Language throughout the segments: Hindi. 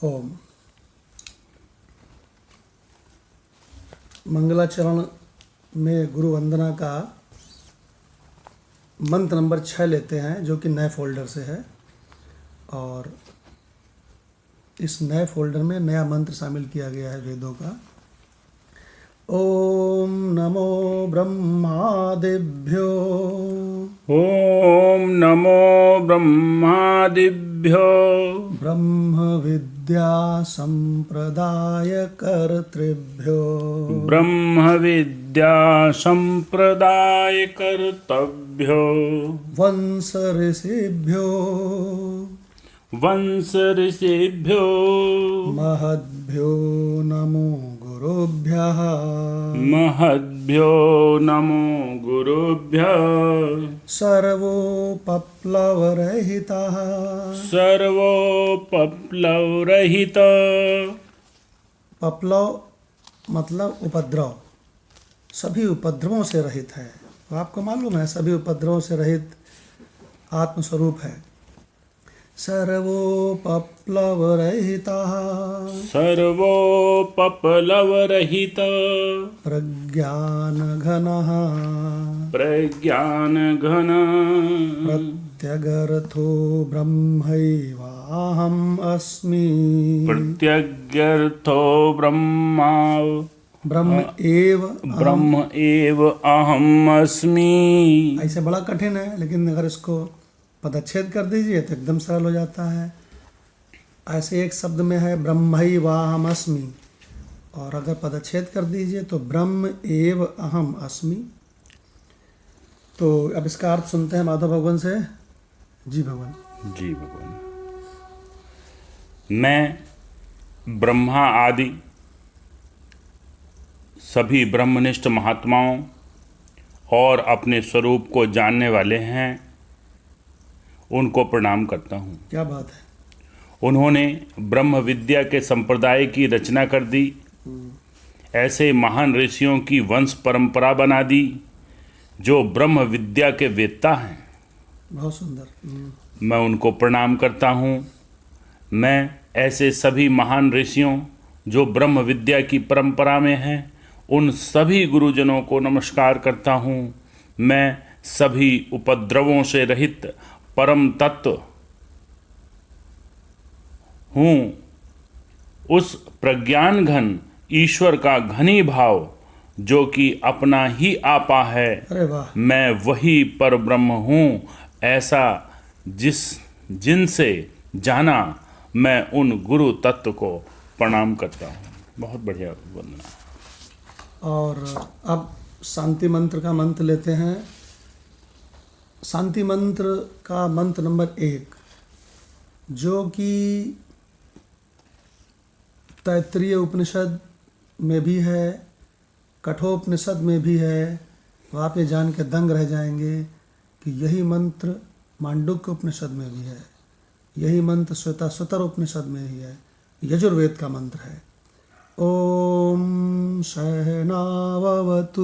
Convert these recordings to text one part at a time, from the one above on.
ओम। मंगलाचरण में गुरु वंदना का मंत्र नंबर 6 लेते हैं, जो कि नए फोल्डर से है। और इस नए फोल्डर में नया मंत्र शामिल किया गया है वेदों का। ओम नमो ब्रह्मादिभ्यो ओम नमो ब्रह्मादिभ्यो ब्रह्म विद्या संप्रदाय कर्तृभ्यो ब्रह्म विद्या संप्रदाय कर्तव्यो वंश ऋषिभ्यो वंश ऋषिभ्यो महद्भ्यो नमो गुरुभ्यः महद्भ्यो नमो गुरुभ्यः सर्वोपप्लवरहितः सर्वोपप्लवरहित। पप्लव मतलब उपद्रव, सभी उपद्रवों से रहित है। तो आपको मालूम है सभी उपद्रवों से रहित आत्मस्वरूप है। सर्वोपप्लवरहितः सर्वोपप्लवरहित प्रज्ञानघनः प्रज्ञानघन प्रत्यगर्थो ब्रह्मैवाहम् अस्मि। प्रत्यगर्थो ब्रह्म एव अहम् अस्मि। ऐसे बड़ा कठिन है, लेकिन अगर इसको पदच्छेद कर दीजिए तो एकदम सरल हो जाता है। ऐसे एक शब्द में है ब्रह्मैवाहम् अस्मि, और अगर पदच्छेद कर दीजिए तो ब्रह्म एव अहम अस्मि। तो अब इसका अर्थ सुनते हैं माधव भगवान से। जी भगवान। जी भगवान। मैं ब्रह्मा आदि सभी ब्रह्मनिष्ठ महात्माओं और अपने स्वरूप को जानने वाले हैं, उनको प्रणाम करता हूँ। क्या बात है। उन्होंने ब्रह्म विद्या के संप्रदाय की रचना कर दी, ऐसे महान ऋषियों की वंश परंपरा बना दी जो ब्रह्म विद्या के वेत्ता हैं। बहुत सुंदर। मैं उनको प्रणाम करता हूँ। मैं ऐसे सभी महान ऋषियों जो ब्रह्म विद्या की परंपरा में हैं, उन सभी गुरुजनों को नमस्कार करता हूँ। मैं सभी उपद्रवों से रहित परम तत्व हूँ। उस प्रज्ञान घन ईश्वर का घनी भाव जो कि अपना ही आपा है, अरे वाह। मैं वही पर ब्रह्म हूँ, ऐसा जिनसे जाना, मैं उन गुरु तत्व को प्रणाम करता हूँ। बहुत बढ़िया वंदना। और अब शांति मंत्र का मंत्र लेते हैं। शांति मंत्र का मंत्र नंबर 1, जो कि तैत्तिरीय उपनिषद में भी है, कठोपनिषद में भी है। तो आप ये जान के दंग रह जाएंगे कि यही मंत्र मांडुक्य उपनिषद में भी है, यही मंत्र श्वेताश्वतर उपनिषद में ही है, यजुर्वेद का मंत्र है। ओम सहनाववतु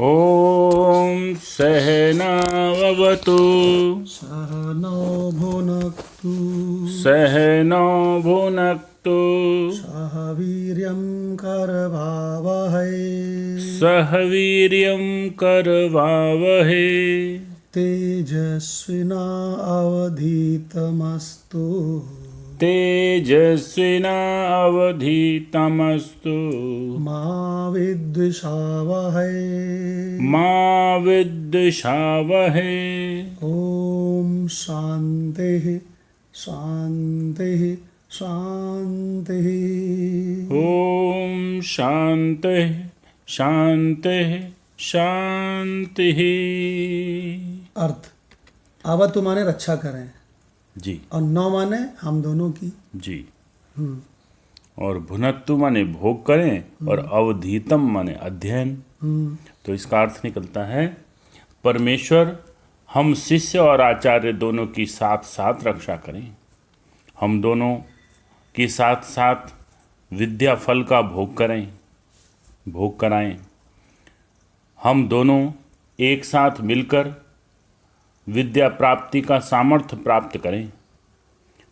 ओम सहनाववतु सहनौ भुनक्तु सहनौ भुनक्तु सह वीर्यं करवावहै सह वीर्यं करवावहै तेजस्विनावधीतमस्तु तेजस्विनावधीतमस्तु मा विद्विषावहै मा विद्विषावहै। ओम शांतिः शांतिः शांतिः। ओम शांतिः शांतिः शांतिः। अर्थ आवतु माने रक्षा करें, जी। और नौ माने हम दोनों की। जी। और भुनत्तु माने भोग करें, और अवधीतम माने अध्ययन। तो इसका अर्थ निकलता है, परमेश्वर हम शिष्य और आचार्य दोनों की साथ साथ रक्षा करें। हम दोनों के साथ साथ विद्या फल का भोग कराएं। हम दोनों एक साथ मिलकर विद्या प्राप्ति का सामर्थ्य प्राप्त करें।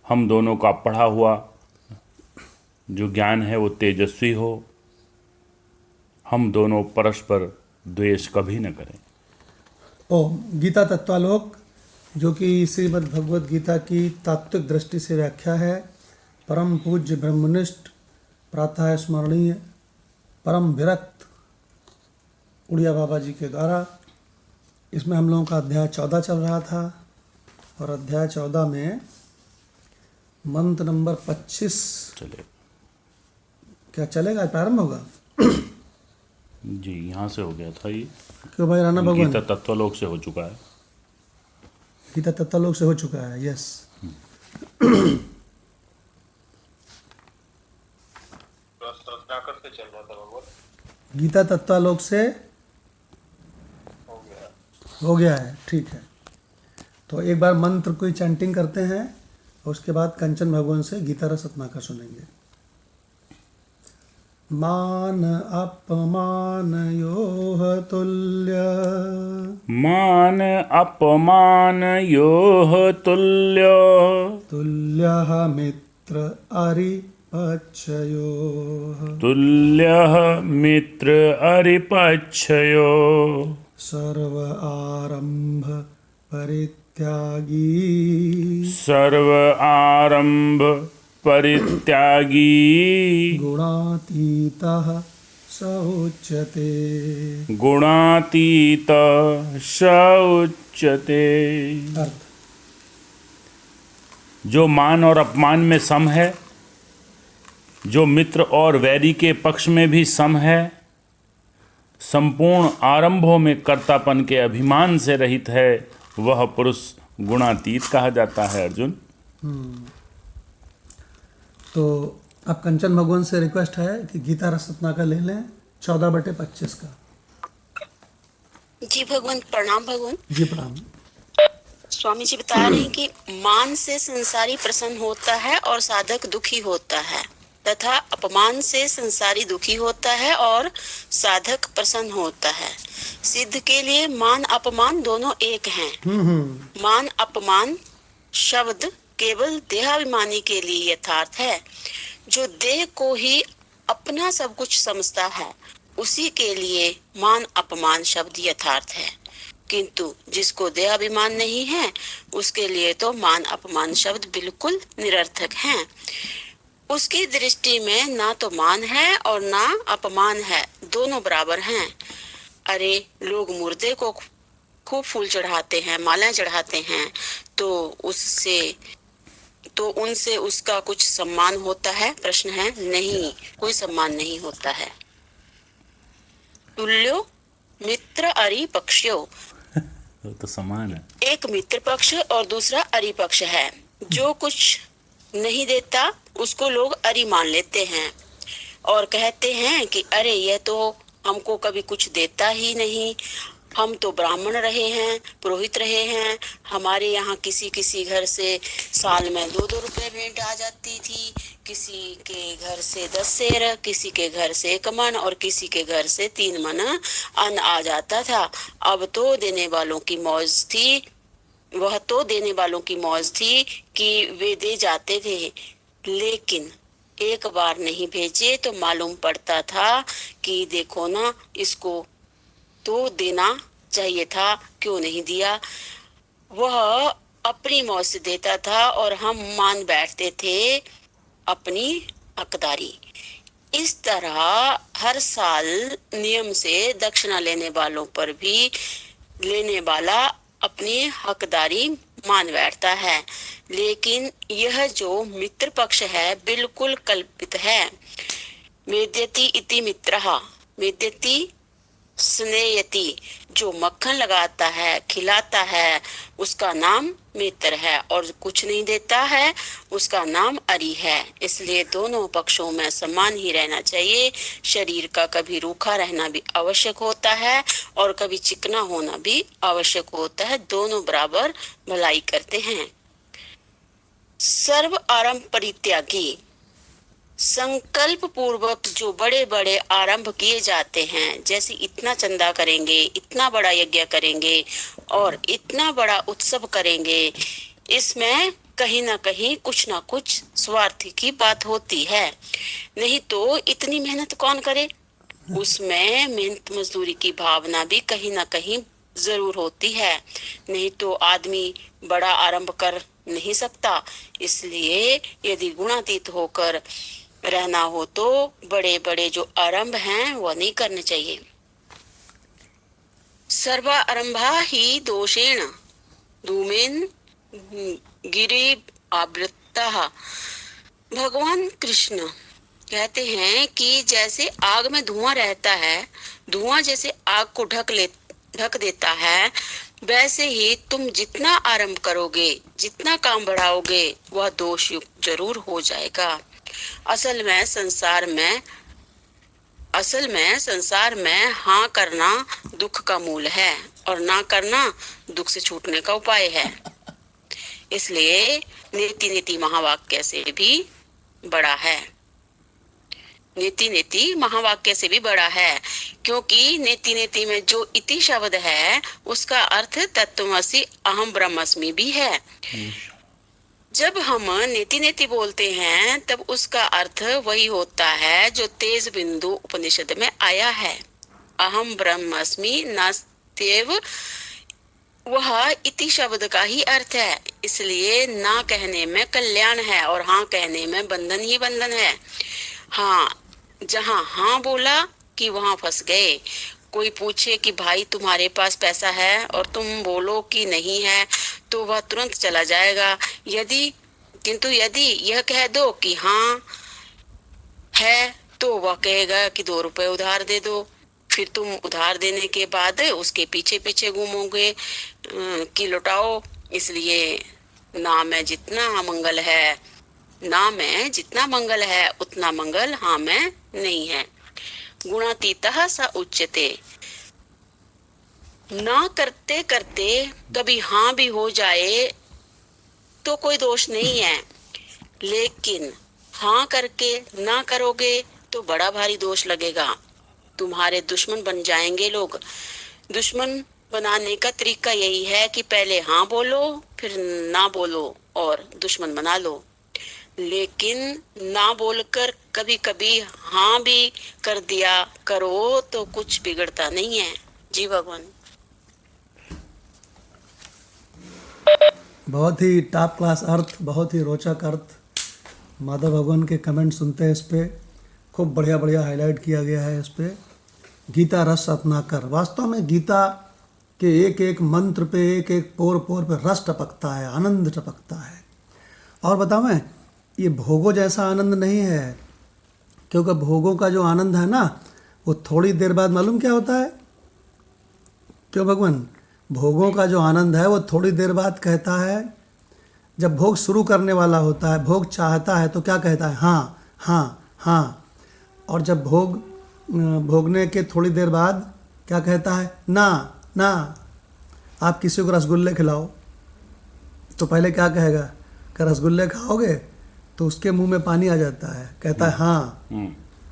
हम दोनों का पढ़ा हुआ जो ज्ञान है वो तेजस्वी हो। हम दोनों परस्पर द्वेष कभी न करें। गीता तत्वालोक, जो कि श्रीमद् भगवद गीता की तात्विक दृष्टि से व्याख्या है, परम पूज्य ब्रह्मनिष्ठ प्रातः स्मरणीय परम विरक्त उड़िया बाबा जी के द्वारा। इसमें हम लोगों का अध्याय 14 चल रहा था और अध्याय 14 में मंत्र नंबर 25 चले क्या चलेगा, प्रारंभ होगा? जी, यहाँ से हो गया था ये। क्यों भाई राणा भगवान? गीता तत्वलोक से हो चुका है। गीता तत्वलोक से हो चुका है, यस। गीता तत्वालोक से हो गया है, ठीक है। तो एक बार मंत्र कोई चैंटिंग करते हैं और उसके बाद कंचन भगवान से गीता रस रत्नाकर सुनेंगे। मान अपमान योह तुल्य, मान अपमान योह तुल्य, तुल्यः मित्र अरिपक्षयोः, तुल्यः मित्र अरिपक्षयोः, सर्व आरंभ परित्यागी, सर्व आरंभ परित्यागी, गुणातीतः स उच्यते, गुणातीत स उच्यते। अर्थ, जो मान और अपमान में सम है, जो मित्र और वैरी के पक्ष में भी सम है, संपूर्ण आरंभों में कर्तापन के अभिमान से रहित है, वह पुरुष गुणातीत कहा जाता है। अर्जुन, तो अब कंचन भगवान से रिक्वेस्ट है कि गीता रस रत्नाकर ले लें 14/25 का। जी भगवान, प्रणाम भगवान। जी प्रणाम। स्वामी जी बता रहे हैं कि मान से संसारी प्रसन्न होता है और साधक दुखी होता है, तथा अपमान से संसारी दुखी होता है और साधक प्रसन्न होता है। सिद्ध के लिए मान अपमान दोनों एक हैं। मान अपमान शब्द केवल देहाभिमानी के लिए यथार्थ है। जो देह को ही अपना सब कुछ समझता है, उसी के लिए मान अपमान शब्द यथार्थ है। किंतु जिसको देहाभिमान नहीं है, उसके लिए तो मान अपमान शब्द बिल्कुल निरर्थक हैं। उसकी दृष्टि में ना तो मान है और ना अपमान है, दोनों बराबर हैं। अरे, लोग मुर्दे को खूब फूल चढ़ाते हैं, मालाएं चढ़ाते हैं, तो उनसे उसका कुछ सम्मान होता है? प्रश्न है, नहीं, कोई सम्मान नहीं होता है। तुल्यो मित्र अरि पक्षो, तो समान है। एक मित्र पक्ष और दूसरा अरि पक्ष है। जो कुछ नहीं देता उसको लोग अरि मान लेते हैं और कहते हैं कि अरे, यह तो हमको कभी कुछ देता ही नहीं। हम तो ब्राह्मण रहे हैं, पुरोहित रहे हैं, हमारे यहाँ किसी किसी घर से साल में 2-2 रुपए भेंट आ जाती थी, किसी के घर से 10 सेर, किसी के घर से 1 मन और किसी के घर से 3 मन अन्न आ जाता था। अब तो देने वालों की मौज थी, वह तो देने वालों की मौज थी कि वे दे जाते थे, लेकिन एक बार नहीं भेजे तो मालूम पड़ता था कि देखो ना, इसको तो देना चाहिए था, क्यों नहीं दिया। वह अपनी मौज से देता था और हम मान बैठते थे अपनी हकदारी। इस तरह हर साल नियम से दक्षिणा लेने वालों पर भी लेने वाला अपनी हकदारी मान बैठता है। लेकिन यह जो मित्र पक्ष है, बिल्कुल कल्पित है। मेद्यति इति मित्रः, मेद्यति स्नेयति, जो मक्खन लगाता है, खिलाता है, उसका नाम मित्र है, और कुछ नहीं देता है, उसका नाम अरि है। इसलिए दोनों पक्षों में समान ही रहना चाहिए। शरीर का कभी रूखा रहना भी आवश्यक होता है और कभी चिकना होना भी आवश्यक होता है। दोनों बराबर भलाई करते हैं। सर्व आरंभ परित्यागी, संकल्प पूर्वक जो बड़े बड़े आरंभ किए जाते हैं, जैसे इतना चंदा करेंगे, इतना बड़ा यज्ञ करेंगे और इतना बड़ा उत्सव करेंगे, इसमें कहीं ना कुछ स्वार्थी की बात होती है। नहीं तो इतनी मेहनत कौन करे। उसमें मेहनत मजदूरी की भावना भी कहीं ना कहीं जरूर होती है। नहीं तो आदमी बड़ा आरंभ कर नहीं सकता। इसलिए यदि गुणातीत होकर रहना हो तो बड़े बड़े जो आरंभ हैं वो नहीं करने चाहिए। सर्वारंभा ही दोषेण धूमेन गिरि आवृतः। भगवान कृष्ण कहते हैं कि जैसे आग में धुआं रहता है, धुआं जैसे आग को ढक देता है, वैसे ही तुम जितना आरंभ करोगे, जितना काम बढ़ाओगे, वह दोष युक्त जरूर हो जाएगा। असल में संसार में हाँ करना दुख का मूल है और ना करना दुख से छूटने का उपाय है। इसलिए नीति नीति महावाक्य से भी बड़ा है। नीति नीति महावाक्य से भी बड़ा है, क्योंकि नीति नीति में जो इति शब्द है उसका अर्थ तत्वमसि अहम ब्रह्मस्मि भी है। जब हम नीति नीति बोलते हैं तब उसका अर्थ वही होता है जो तेज बिंदु उपनिषद में आया है। अहम ब्रह्मस्मि नास्त्येव, वह इति शब्द का ही अर्थ है। इसलिए ना कहने में कल्याण है और हाँ कहने में बंधन ही बंधन है। हाँ, जहाँ हाँ बोला कि वहाँ फंस गए। कोई पूछे कि भाई तुम्हारे पास पैसा है और तुम बोलो कि नहीं है तो वह तुरंत चला जाएगा। किंतु यदि यह कह दो कि हाँ है तो वह कहेगा कि 2 रुपए उधार दे दो। फिर तुम उधार देने के बाद उसके पीछे पीछे घूमोगे कि लौटाओ। इसलिए ना में जितना मंगल है उतना मंगल हाँ में नहीं है। गुणातीतः स उच्यते। ना करते करते कभी हाँ भी हो जाए तो कोई दोष नहीं है, लेकिन हाँ करके ना करोगे तो बड़ा भारी दोष लगेगा। तुम्हारे दुश्मन बन जाएंगे लोग। दुश्मन बनाने का तरीका यही है कि पहले हाँ बोलो फिर ना बोलो और दुश्मन बना लो। लेकिन ना बोलकर कभी कभी हाँ भी कर दिया करो तो कुछ बिगड़ता नहीं है। जी भगवान। बहुत ही टॉप क्लास अर्थ, बहुत ही रोचक अर्थ। माधव भगवान के कमेंट सुनते हैं इस पे, खूब बढ़िया बढ़िया हाईलाइट किया गया है इस पे। गीता रस अपनाकर, वास्तव में गीता के एक एक मंत्र पे, एक एक पोर पोर पे रस टपकता है, आनंद टपकता है। और बताऊं, ये भोगों जैसा आनंद नहीं है, क्योंकि भोगों का जो आनंद है ना वो थोड़ी देर बाद मालूम क्या होता है। क्यों भगवान? भोगों का जो आनंद है वो थोड़ी देर बाद कहता है। जब भोग शुरू करने वाला होता है, भोग चाहता है तो क्या कहता है? हाँ हाँ हाँ। और जब भोगने के थोड़ी देर बाद क्या कहता है? ना ना। आप किसी को रसगुल्ले खिलाओ तो पहले क्या कहेगा कि रसगुल्ले खाओगे, तो उसके मुंह में पानी आ जाता है, कहता है हाँ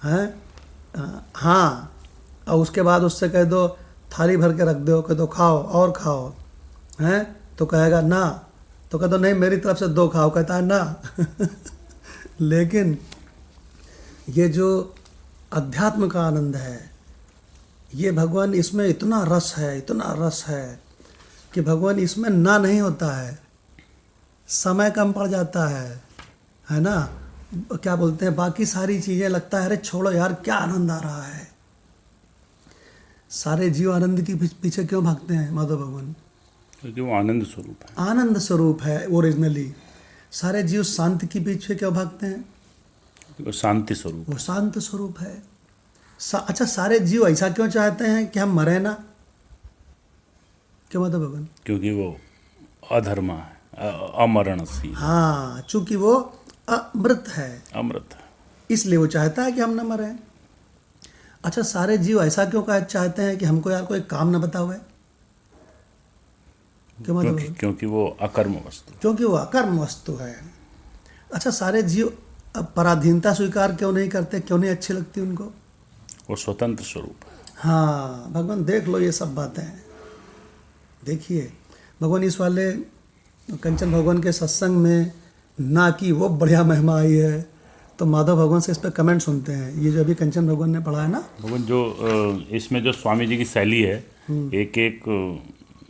हैं हाँ। और उसके बाद उससे कह दो थाली भर के रख दो, कह दो खाओ और खाओ हैं, तो कहेगा ना। तो कह दो नहीं मेरी तरफ से 2 खाओ, कहता है ना। लेकिन ये जो अध्यात्म का आनंद है, ये भगवान इसमें इतना रस है कि भगवान इसमें ना नहीं होता है। समय कम पड़ जाता है ना। क्या बोलते हैं, बाकी सारी चीज़ें लगता है अरे छोड़ो यार क्या आनंद आ रहा है। सारे जीव आनंद के पीछे क्यों भागते हैं माधव भगवान? क्योंकि वो आनंद स्वरूप है। आनंद स्वरूप है ओरिजिनली। सारे जीव शांति के पीछे क्यों भागते हैं? वो शांति स्वरूप, वो शांत स्वरूप है। अच्छा, सारे जीव ऐसा क्यों चाहते हैं कि हम मरे ना? क्यों माधव भगवान? क्योंकि वो अधर्मा है, अमरणशील। हाँ, चूंकि वो अमृत है, अमृत है, इसलिए वो चाहता है कि हम न मरें। अच्छा, सारे जीव ऐसा क्यों चाहते हैं कि हमको यार कोई काम न बताओ? क्यों मतलब? क्योंकि वो अकर्म वस्तु, क्योंकि वो अकर्म वस्तु है। अच्छा, सारे जीव पराधीनता स्वीकार क्यों नहीं करते, क्यों नहीं अच्छी लगती उनको? वो स्वतंत्र स्वरूप है। हाँ भगवान, देख लो ये सब बातें। देखिए भगवान इस वाले कंचन भगवान के सत्संग में ना की वो बढ़िया महिमा आई है, तो माधव भगवान से इस पर कमेंट सुनते हैं। ये जो अभी कंचन भगवान ने पढ़ा है ना, भगवान जो इसमें जो स्वामी जी की शैली है, एक एक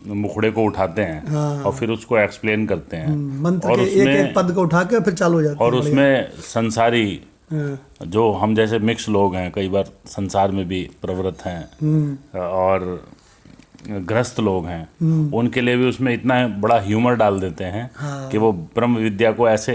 मुखड़े को उठाते हैं और फिर उसको एक्सप्लेन करते हैं, मंत्र और के एक उसमें एक पद को उठा के फिर चालू हो जाते और हैं। उसमें संसारी हाँ, जो हम जैसे मिक्स लोग हैं, कई बार संसार में भी प्रवृत्त हैं और ग्रस्त लोग हैं, उनके लिए भी उसमें इतना बड़ा ह्यूमर डाल देते हैं कि वो ब्रह्म विद्या को ऐसे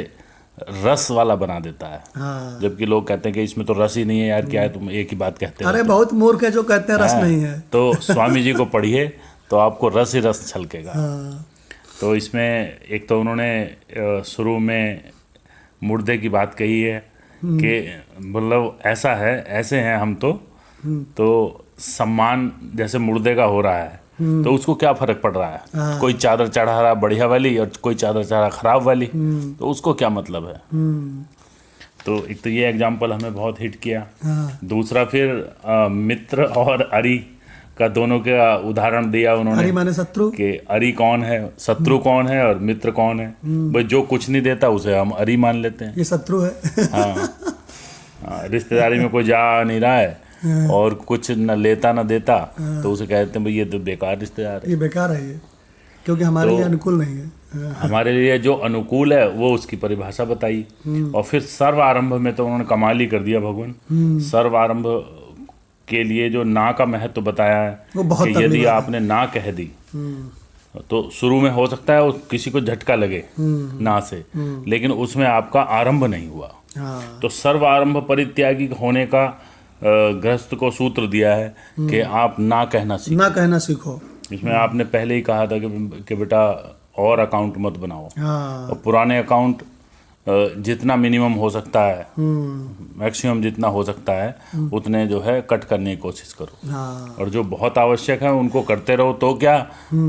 रस वाला बना देता है। हाँ। जबकि लोग कहते हैं कि इसमें तो रस ही नहीं है यार, क्या है तुम एक ही बात कहते हो। अरे बहुत मूर्ख है जो कहते हैं रस नहीं है। तो स्वामी जी को पढ़िए तो आपको रस ही रस छलकेगा। हाँ, तो इसमें एक तो उन्होंने शुरू में मुर्दे की बात कही है कि मतलब ऐसा है, ऐसे हैं हम तो सम्मान जैसे मुर्दे का हो रहा है तो उसको क्या फर्क पड़ रहा है, कोई चादर चढ़ा रहा बढ़िया वाली और कोई चादर चढ़ा खराब वाली, तो उसको क्या मतलब है। तो एक तो ये एग्जाम्पल हमें बहुत हिट किया। हाँ। दूसरा फिर मित्र और अरी का दोनों का उदाहरण दिया उन्होंने हरि माने शत्रु। कि अरी कौन है, शत्रु कौन है और मित्र कौन है। भाई जो कुछ नहीं देता उसे हम अरी मान लेते हैं। ये शत्रु है। हाँ, रिश्तेदारी में कोई जा नहीं रहा है और कुछ न लेता न देता तो उसे कहते हैं भाई ये तो बेकार रिश्तेदार है। ये बेकार है ये, क्योंकि हमारे लिए अनुकूल नहीं है। हमारे लिए जो अनुकूल है वो उसकी परिभाषा बताई। और फिर सर्व आरंभ में तो उन्होंने कमाल ही कर दिया भगवान। सर्व आरंभ के लिए जो ना का महत्व बताया है वो बहुत कि यदि आपने ना कह दी तो शुरू में हो सकता है किसी को झटका लगे ना से, लेकिन उसमें आपका आरंभ नहीं हुआ। हाँ। तो सर्व आरंभ परित्यागी होने का गृहस्थ को सूत्र दिया है कि आप ना कहना सीखो। ना कहना सीखो। इसमें आपने पहले ही कहा था कि बेटा और अकाउंट मत बनाओ। हाँ। और पुराने अकाउंट जितना मिनिमम हो सकता है, मैक्सिमम जितना हो सकता है उतने जो है कट करने की कोशिश करो। हाँ। और जो बहुत आवश्यक है उनको करते रहो तो क्या,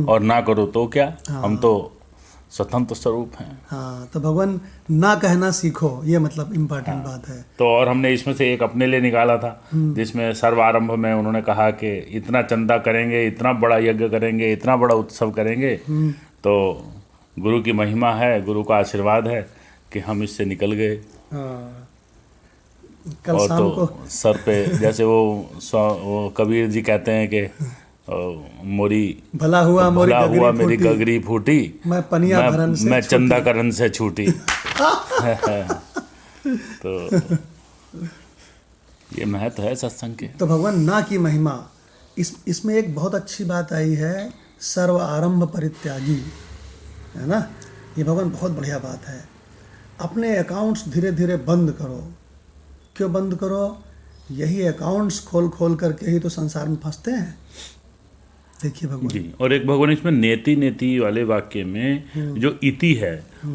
और ना करो तो क्या। हम तो स्वतंत्र स्वरूप हैं। हाँ, तो भगवान ना कहना सीखो, ये मतलब इम्पोर्टेंट बात है। तो और हमने इसमें से एक अपने लिए निकाला था जिसमें सर्वारंभ में उन्होंने कहा कि इतना चंदा करेंगे, इतना बड़ा यज्ञ करेंगे, इतना बड़ा उत्सव करेंगे, तो गुरु की महिमा है, गुरु का आशीर्वाद है कि हम इससे निकल गए। हाँ। कल और शाम तो को सर पे जैसे वो कबीर जी कहते हैं कि मोरी भला हुआ मोरी भला हुआ मेरी गगरी गगरी फूटी, मैं पनिया भरन से मैं चंदा करन से छूटी। तो ये महत्व है सत्संग के। तो भगवान ना की महिमा, इसमें एक बहुत अच्छी बात आई है, सर्व आरंभ परित्यागी, है ना। ये भगवान बहुत बढ़िया बात है। अपने अकाउंट्स धीरे धीरे बंद करो। क्यों बंद करो? यही अकाउंट्स खोल खोल करके ही तो संसार में फंसते हैं। देखिए भगवान जी। और एक भगवान इसमें नेति नेति वाले वाक्य में जो इति है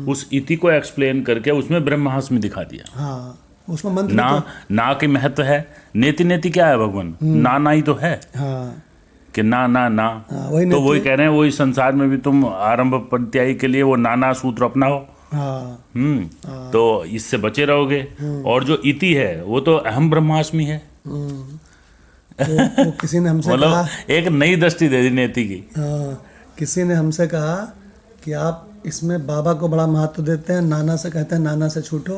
उस इति को एक्सप्लेन करके उसमें ब्रह्मास्मि दिखा दिया। हाँ, उसमें मंत्र ना ना के महत्व है। नेति नेति क्या है भगवान? ना ना ही तो है हाँ, कि ना ना ना। वही तो वही कह रहे हैं, वही संसार में भी तुम आरंभ प्रत्यायी के लिए वो नाना सूत्र अपनाओ। हाँ, तो इससे बचे रहोगे। और जो इति है वो तो अहम ब्रह्मास्मि है। वो किसी ने हमसे कहा, मतलब एक नई दृष्टि दे दी नेति की। हाँ, किसी ने हमसे कहा कि आप इसमें बाबा को बड़ा महत्व देते हैं, नाना से कहते हैं नाना से छूटो।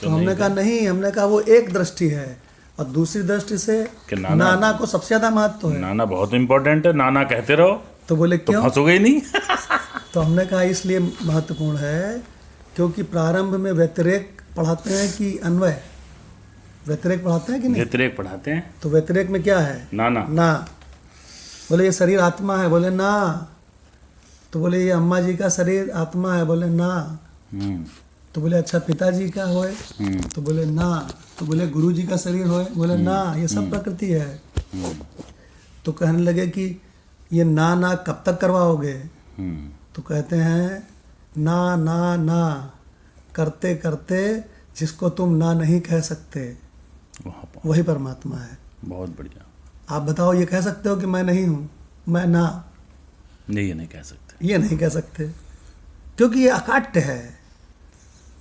तो हमने कहा नहीं, हमने कहा वो एक दृष्टि है, और दूसरी दृष्टि से कि नाना को सबसे ज्यादा महत्व है। नाना बहुत इंपॉर्टेंट है, नाना कहते रहो तो बोले तो क्यों? फंसोगे ही नहीं। तो हमने कहा इसलिए महत्वपूर्ण है क्योंकि प्रारंभ में व्यतिरेक पढ़ाते हैं कि अन्वय? व्यतिरेक पढ़ाते हैं कि नहीं? व्यतिरेक पढ़ाते हैं। तो व्यतिरेक में क्या है? नाना। ना। बोले ये शरीर आत्मा है, बोले ना। तो बोले ये अम्मा जी का शरीर आत्मा है, बोले ना। तो बोले अच्छा पिताजी का होए, तो बोले ना। तो बोले गुरु जी का शरीर होए, बोले ना। ये सब प्रकृति है। तो कहने लगे कि ये ना ना कब तक करवाओगे? तो कहते हैं ना ना ना करते करते जिसको तुम ना नहीं कह सकते वही परमात्मा है। बहुत बढ़िया। आप बताओ, ये कह सकते हो कि मैं नहीं हूँ, मैं ना? नहीं, ये नहीं कह सकते। ये नहीं कह सकते क्योंकि ये अकाट्य है।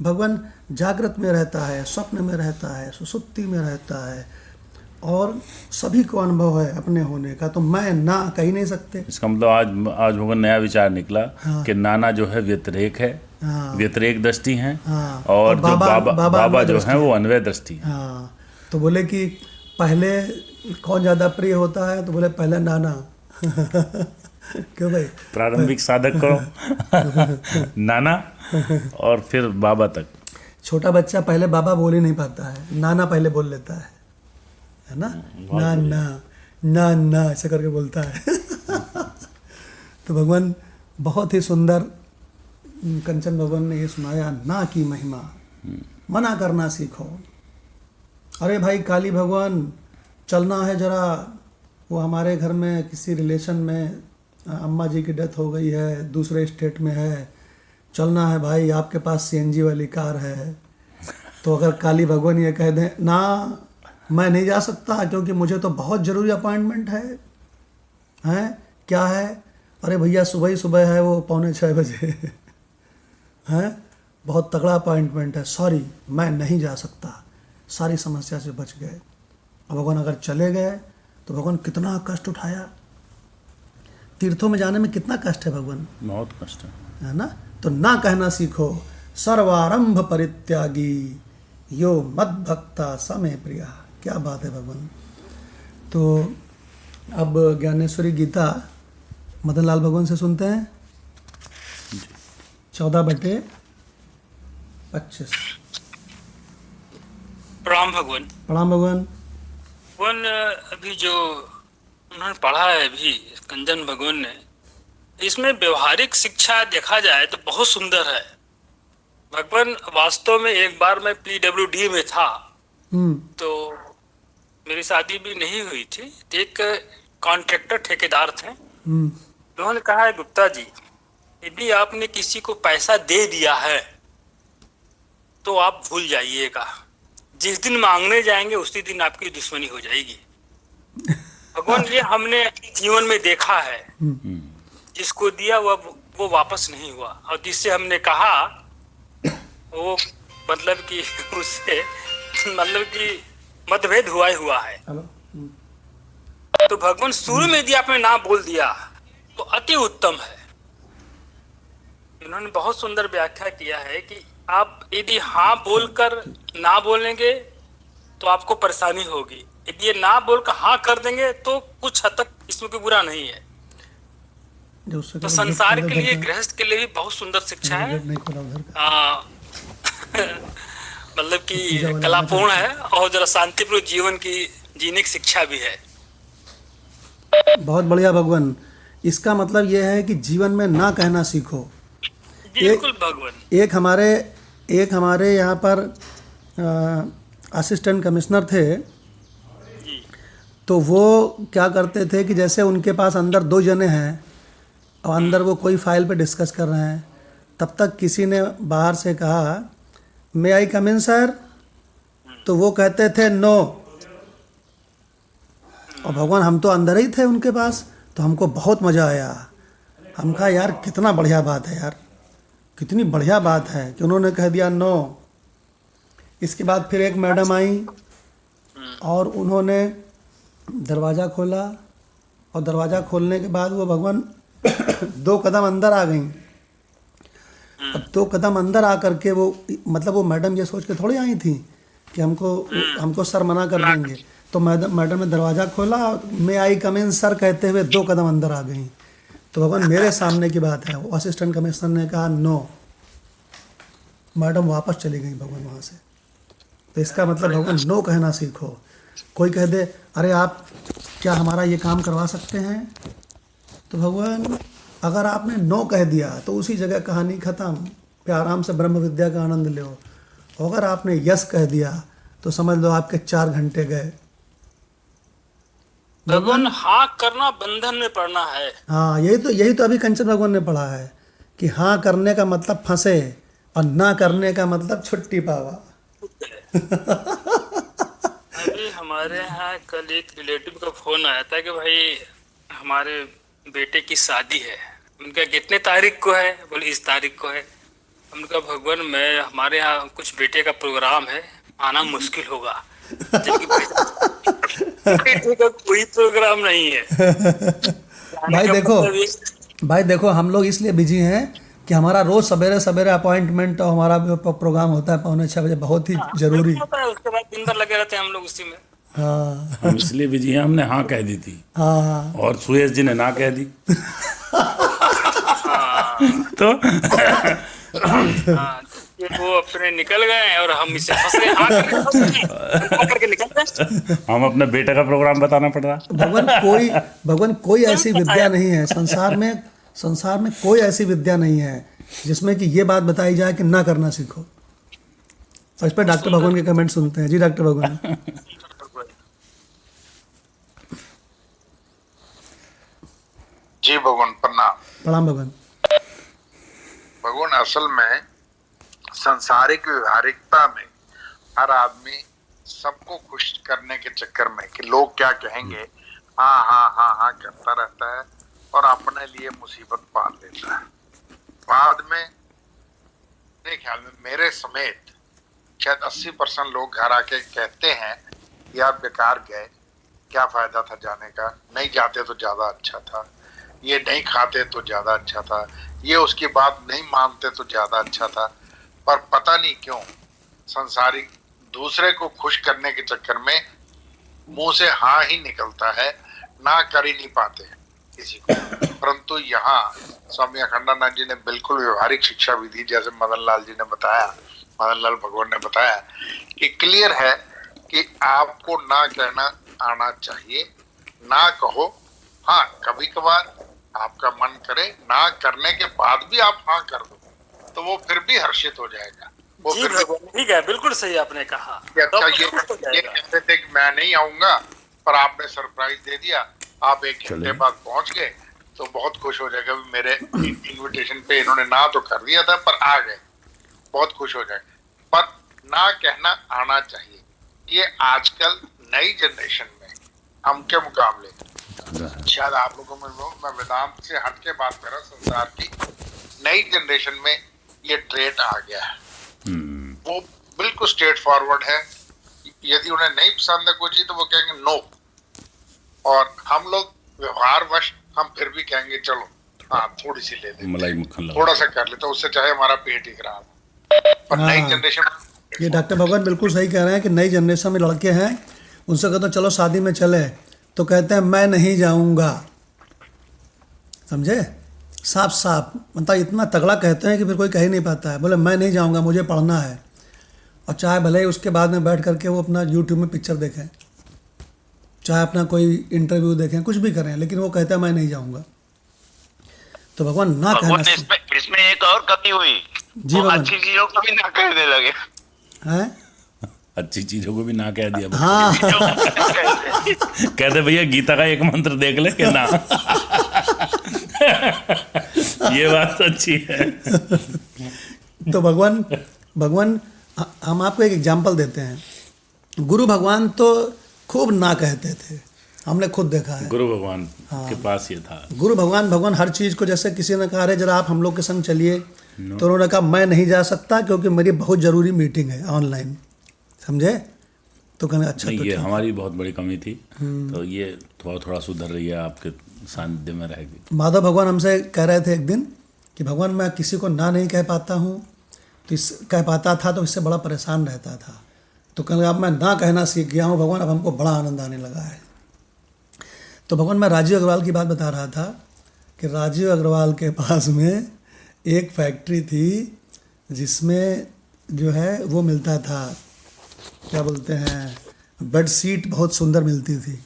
भगवान जागृत में रहता है, स्वप्न में रहता है, सुसुप्ति में रहता है, और सभी को अनुभव है अपने होने का, तो मैं ना कह ही नहीं सकते। इसका मतलब आज भगवान नया विचार निकला कि नाना जो है व्यतिरेक है, हाँ व्यतिरेक दृष्टि हैं, हाँ, और जो बाबा अन्वय जो दृष्टि है वो अन्वय दृष्टि है। हाँ, तो बोले कि पहले कौन ज़्यादा प्रिय होता है, तो बोले पहले नाना। क्यों भाई? प्रारंभिक साधक को नाना और फिर बाबा तक। छोटा बच्चा पहले बाबा बोल ही नहीं पाता है, नाना पहले बोल लेता है ना? ना ना ना ना ऐसे करके बोलता है। तो भगवान बहुत ही सुंदर, कंचन भगवान ने ये सुनाया, ना की महिमा, मना करना सीखो। अरे भाई काली भगवान, चलना है जरा, वो हमारे घर में किसी रिलेशन में अम्मा जी की डेथ हो गई है, दूसरे स्टेट में है, चलना है भाई, आपके पास सीएनजी वाली कार है। तो अगर काली भगवान ये कह दें ना मैं नहीं जा सकता क्योंकि मुझे तो बहुत ज़रूरी अपॉइंटमेंट है, हैं क्या है? अरे भैया सुबह ही सुबह है, वो 5:45 बजे हैं, बहुत तगड़ा अपॉइंटमेंट है, सॉरी मैं नहीं जा सकता। सारी समस्या से बच गए। अब भगवान अगर चले गए तो भगवान कितना कष्ट उठाया, तीर्थों में जाने में कितना कष्ट है भगवान, बहुत कष्ट है ना? तो ना कहना सीखो, सर्वारंभ परित्यागी यो मद भक्ता समय प्रिया। क्या बात है भगवान। तो अब ज्ञानेश्वरी गीता मदन लाल भगवान से सुनते हैं, 14/25। प्रणाम भगवान। प्रणाम भगवान। भगवान अभी जो उन्होंने पढ़ा है अभी कंचन भगवान ने, इसमें व्यवहारिक शिक्षा देखा जाए तो बहुत सुंदर है भगवान। वास्तव में एक बार मैं PWD में था, तो मेरी शादी भी नहीं हुई थी, तो एक कॉन्ट्रैक्टर ठेकेदार थे, उन्होंने कहा है गुप्ता जी, यदि आपने किसी को पैसा दे दिया है तो आप भूल जाइएगा, जिस दिन मांगने जाएंगे उसी दिन आपकी दुश्मनी हो जाएगी। भगवान ये हमने जीवन में देखा है, जिसको दिया वो वापस नहीं हुआ, और जिससे हमने कहा वो मतलब कि उससे मतलब कि मतभेद हुआ ही हुआ है। तो भगवान शुरू में यदि आपने ना बोल दिया तो अति उत्तम है। इन्होंने बहुत सुंदर व्याख्या किया है कि आप यदि हाँ बोलकर ना बोलेंगे तो आपको परेशानी होगी, यदि ये ना बोलकर हाँ कर देंगे तो कुछ हद तक इसमें कोई बुरा नहीं है। तो संसार के लिए, गृहस्थ के लिए भी बहुत सुंदर शिक्षा है, मतलब कि कलापूर्ण है, और जरा शांतिपूर्ण जीवन की जीने की शिक्षा भी है। बहुत बढ़िया भगवान। इसका मतलब यह है कि जीवन में ना कहना सीखो। बिल्कुल भगवान। एक हमारे यहाँ पर असिस्टेंट कमिश्नर थे, तो वो क्या करते थे कि जैसे उनके पास अंदर 2 जने हैं और अंदर वो कोई फाइल पे डिस्कस कर रहे हैं, तब तक किसी ने बाहर से कहा मे आई कम इन सर, तो वो कहते थे नो, और भगवान हम तो अंदर ही थे उनके पास, तो हमको बहुत मज़ा आया। हम कहा यार कितना बढ़िया बात है यार, कितनी बढ़िया बात है कि उन्होंने कह दिया नो। इसके बाद फिर एक मैडम आई और उन्होंने दरवाज़ा खोला, और दरवाज़ा खोलने के बाद वो भगवान 2 कदम अंदर आ गई। अब 2 कदम अंदर आ करके वो मतलब वो मैडम ये सोच के थोड़ी आई थी कि हमको सर मना कर देंगे, तो मैडम ने दरवाज़ा खोला, मे आई कम इन सर कहते हुए 2 कदम अंदर आ गई। तो भगवान मेरे सामने की बात है, वो असिस्टेंट कमिश्नर ने कहा नो, मैडम वापस चली गई भगवान वहाँ से। तो इसका मतलब भगवान नो कहना सीखो। कोई कह दे अरे आप क्या हमारा ये काम करवा सकते हैं, तो भगवान अगर आपने नो कह दिया तो उसी जगह कहानी ख़त्म, फिर आराम से ब्रह्म विद्या का आनंद लो। अगर आपने यस कह दिया तो समझ लो आपके 4 घंटे गए। भगवान हाँ करना बंधन में पड़ना है। हाँ यही तो अभी कंचन भगवान ने पढ़ा है कि हाँ करने का मतलब फंसे और ना करने का मतलब छुट्टी पावा। अभी हमारे यहाँ कल एक रिलेटिव का फोन आया था कि भाई हमारे बेटे की शादी है। उनका कितने तारीख को है? बोले इस तारीख को है। उनका भगवान हमारे यहाँ कुछ बेटे का प्रोग्राम है, आना मुश्किल होगा। जबकि ठीक है, कोई प्रोग्राम नहीं है। भाई का देखो मतलब ये- भाई देखो, हम लोग इसलिए बिजी हैं कि हमारा रोज सवेरे सवेरे अपॉइंटमेंट और हमारा जो प्रोग्राम होता है 5:45 बहुत ही जरूरी। होता है, उसके बाद दिन भर लगे रहते हैं हम लोग उसी में। हाँ हम इसलिए बिजी हैं, हमने हाँ कह दी थी हाँ और सुयश जी ने ना कह दी। तो हाँ, ये वो अपने निकल गए और हम इससे फंस गए, हाँ करके फंस गए, हाँ करके निकल गए। हम अपने बेटे का प्रोग्राम बताना पड़ रहा। भगवान कोई ऐसी विद्या नहीं है संसार में कोई ऐसी विद्या नहीं है जिसमें कि ये बात बताई जाए कि ना करना सीखो। और इस पर डॉक्टर भगवान के कमेंट सुनते हैं। जी डॉक्टर भगवान। जी भगवान प्रणाम। प्रणाम भगवान। भगवान असल में संसारिक व्यवहारिकता में हर आदमी सबको खुश करने के चक्कर में कि लोग क्या कहेंगे, हाँ हाँ हाँ हाँ करता रहता है और अपने लिए मुसीबत पाल लेता है। बाद में मेरे ख्याल में मेरे समेत शायद 80% लोग घर आके कहते हैं यार बेकार गए, क्या फायदा था जाने का, नहीं जाते तो ज्यादा अच्छा था, ये नहीं खाते तो ज्यादा अच्छा था, ये उसकी बात नहीं मानते तो ज्यादा अच्छा था। पर पता नहीं क्यों संसारिक दूसरे को खुश करने के चक्कर में मुंह से हाँ ही निकलता है, ना कर ही नहीं पाते हैं किसी को। परंतु यहाँ स्वामी अखंडानंद जी ने बिल्कुल व्यवहारिक शिक्षा विधि, जैसे मदन लाल जी ने बताया, मदन लाल भगवान ने बताया कि क्लियर है कि आपको ना कहना आना चाहिए। ना कहो, हाँ कभी कभार आपका मन करे, ना करने के बाद भी आप हाँ कर दो तो वो फिर भी हर्षित हो जाएगा। वो जी फिर भी भगवान, ठीक है, बिल्कुल सही आपने कहा। कि अच्छा तो ये खुश हो ये जाएगा। कहते थे कि मैं नहीं आऊंगा, पर आपने सरप्राइज दे दिया, आप 1 घंटे बाद पहुंच गए तो बहुत खुश हो जाएगा। मेरे इनविटेशन पे इन्होंने ना तो कर दिया था पर आ गए, बहुत खुश हो जाएगा। पर ना कहना आना चाहिए। ये आजकल नई जनरेशन में हम के मुकाबले, शायद आप लोगों में मैं वेदांत से हट के बात कर रहा हूँ, संसार की नई जनरेशन में ये ट्रेट आ गया है। वो बिल्कुल स्ट्रेट फॉरवर्ड है। यदि उन्हें नहीं पसंद है कोई चीज तो वो कहेंगे नो, और हम लोग व्यवहारवश हम फिर भी कहेंगे चलो हाँ थोड़ी सी ले लेते, मलाई मक्खन लगा। थोड़ा सा कर लेते, उससे चाहे हमारा पेट ही खराब हो। पर नई हाँ। जनरेशन ये डॉक्टर भगवान बिल्कुल सही कह रहे हैं कि नई जनरेशन में लड़के हैं, उनसे कहते हैं चलो शादी में चले तो कहते हैं मैं नहीं जाऊंगा। समझे? साफ साफ मतलब इतना तगड़ा कहते हैं कि फिर कोई कह ही नहीं पाता है। बोले मैं नहीं जाऊंगा, मुझे पढ़ना है। और चाहे भले ही उसके बाद में बैठ करके वो अपना यूट्यूब में पिक्चर देखें, चाहे अपना कोई इंटरव्यू देखें, कुछ भी करें, लेकिन वो कहता है मैं नहीं जाऊंगा। तो भगवान ना कहना भगवान इसमें एक और कमी हुई, जी वो भगवान। अच्छी चीजों को भी ना कहने लगे। है। अच्छी चीजों को भी ना कह दिया। हाँ कहते भैया गीता का एक मंत्र देख ले कि ना। ये बात अच्छी है। तो भगवान हम आपको एक एग्जांपल देते हैं। गुरु भगवान तो खूब ना कहते थे, हमने खुद देखा है। गुरु भगवान के पास ये था। गुरु भगवान हर चीज़ को, जैसे किसी ने कहा अरे जरा आप हम लोग के संग चलिए, तो उन्होंने कहा मैं नहीं जा सकता क्योंकि मेरी बहुत ज़रूरी मीटिंग है ऑनलाइन। समझे? तो कहने अच्छा नहीं, तो ये ठीक है। हमारी बहुत बड़ी कमी थी, तो ये थोड़ा सुधर रही है, आपके सानिध्य में रहेगी। माधव भगवान हमसे कह रहे थे एक दिन कि भगवान मैं किसी को ना नहीं कह पाता हूँ, तो कह पाता था तो इससे बड़ा परेशान रहता था। तो कहने अब मैं ना कहना सीख गया हूँ भगवान, अब हमको बड़ा आनंद आने लगा है। तो भगवान मैं राजीव अग्रवाल की बात बता रहा था कि राजीव अग्रवाल के पास में एक फैक्ट्री थी जिसमें जो है वो मिलता था, क्या बोलते हैं, बेड शीट बहुत सुंदर मिलती थी।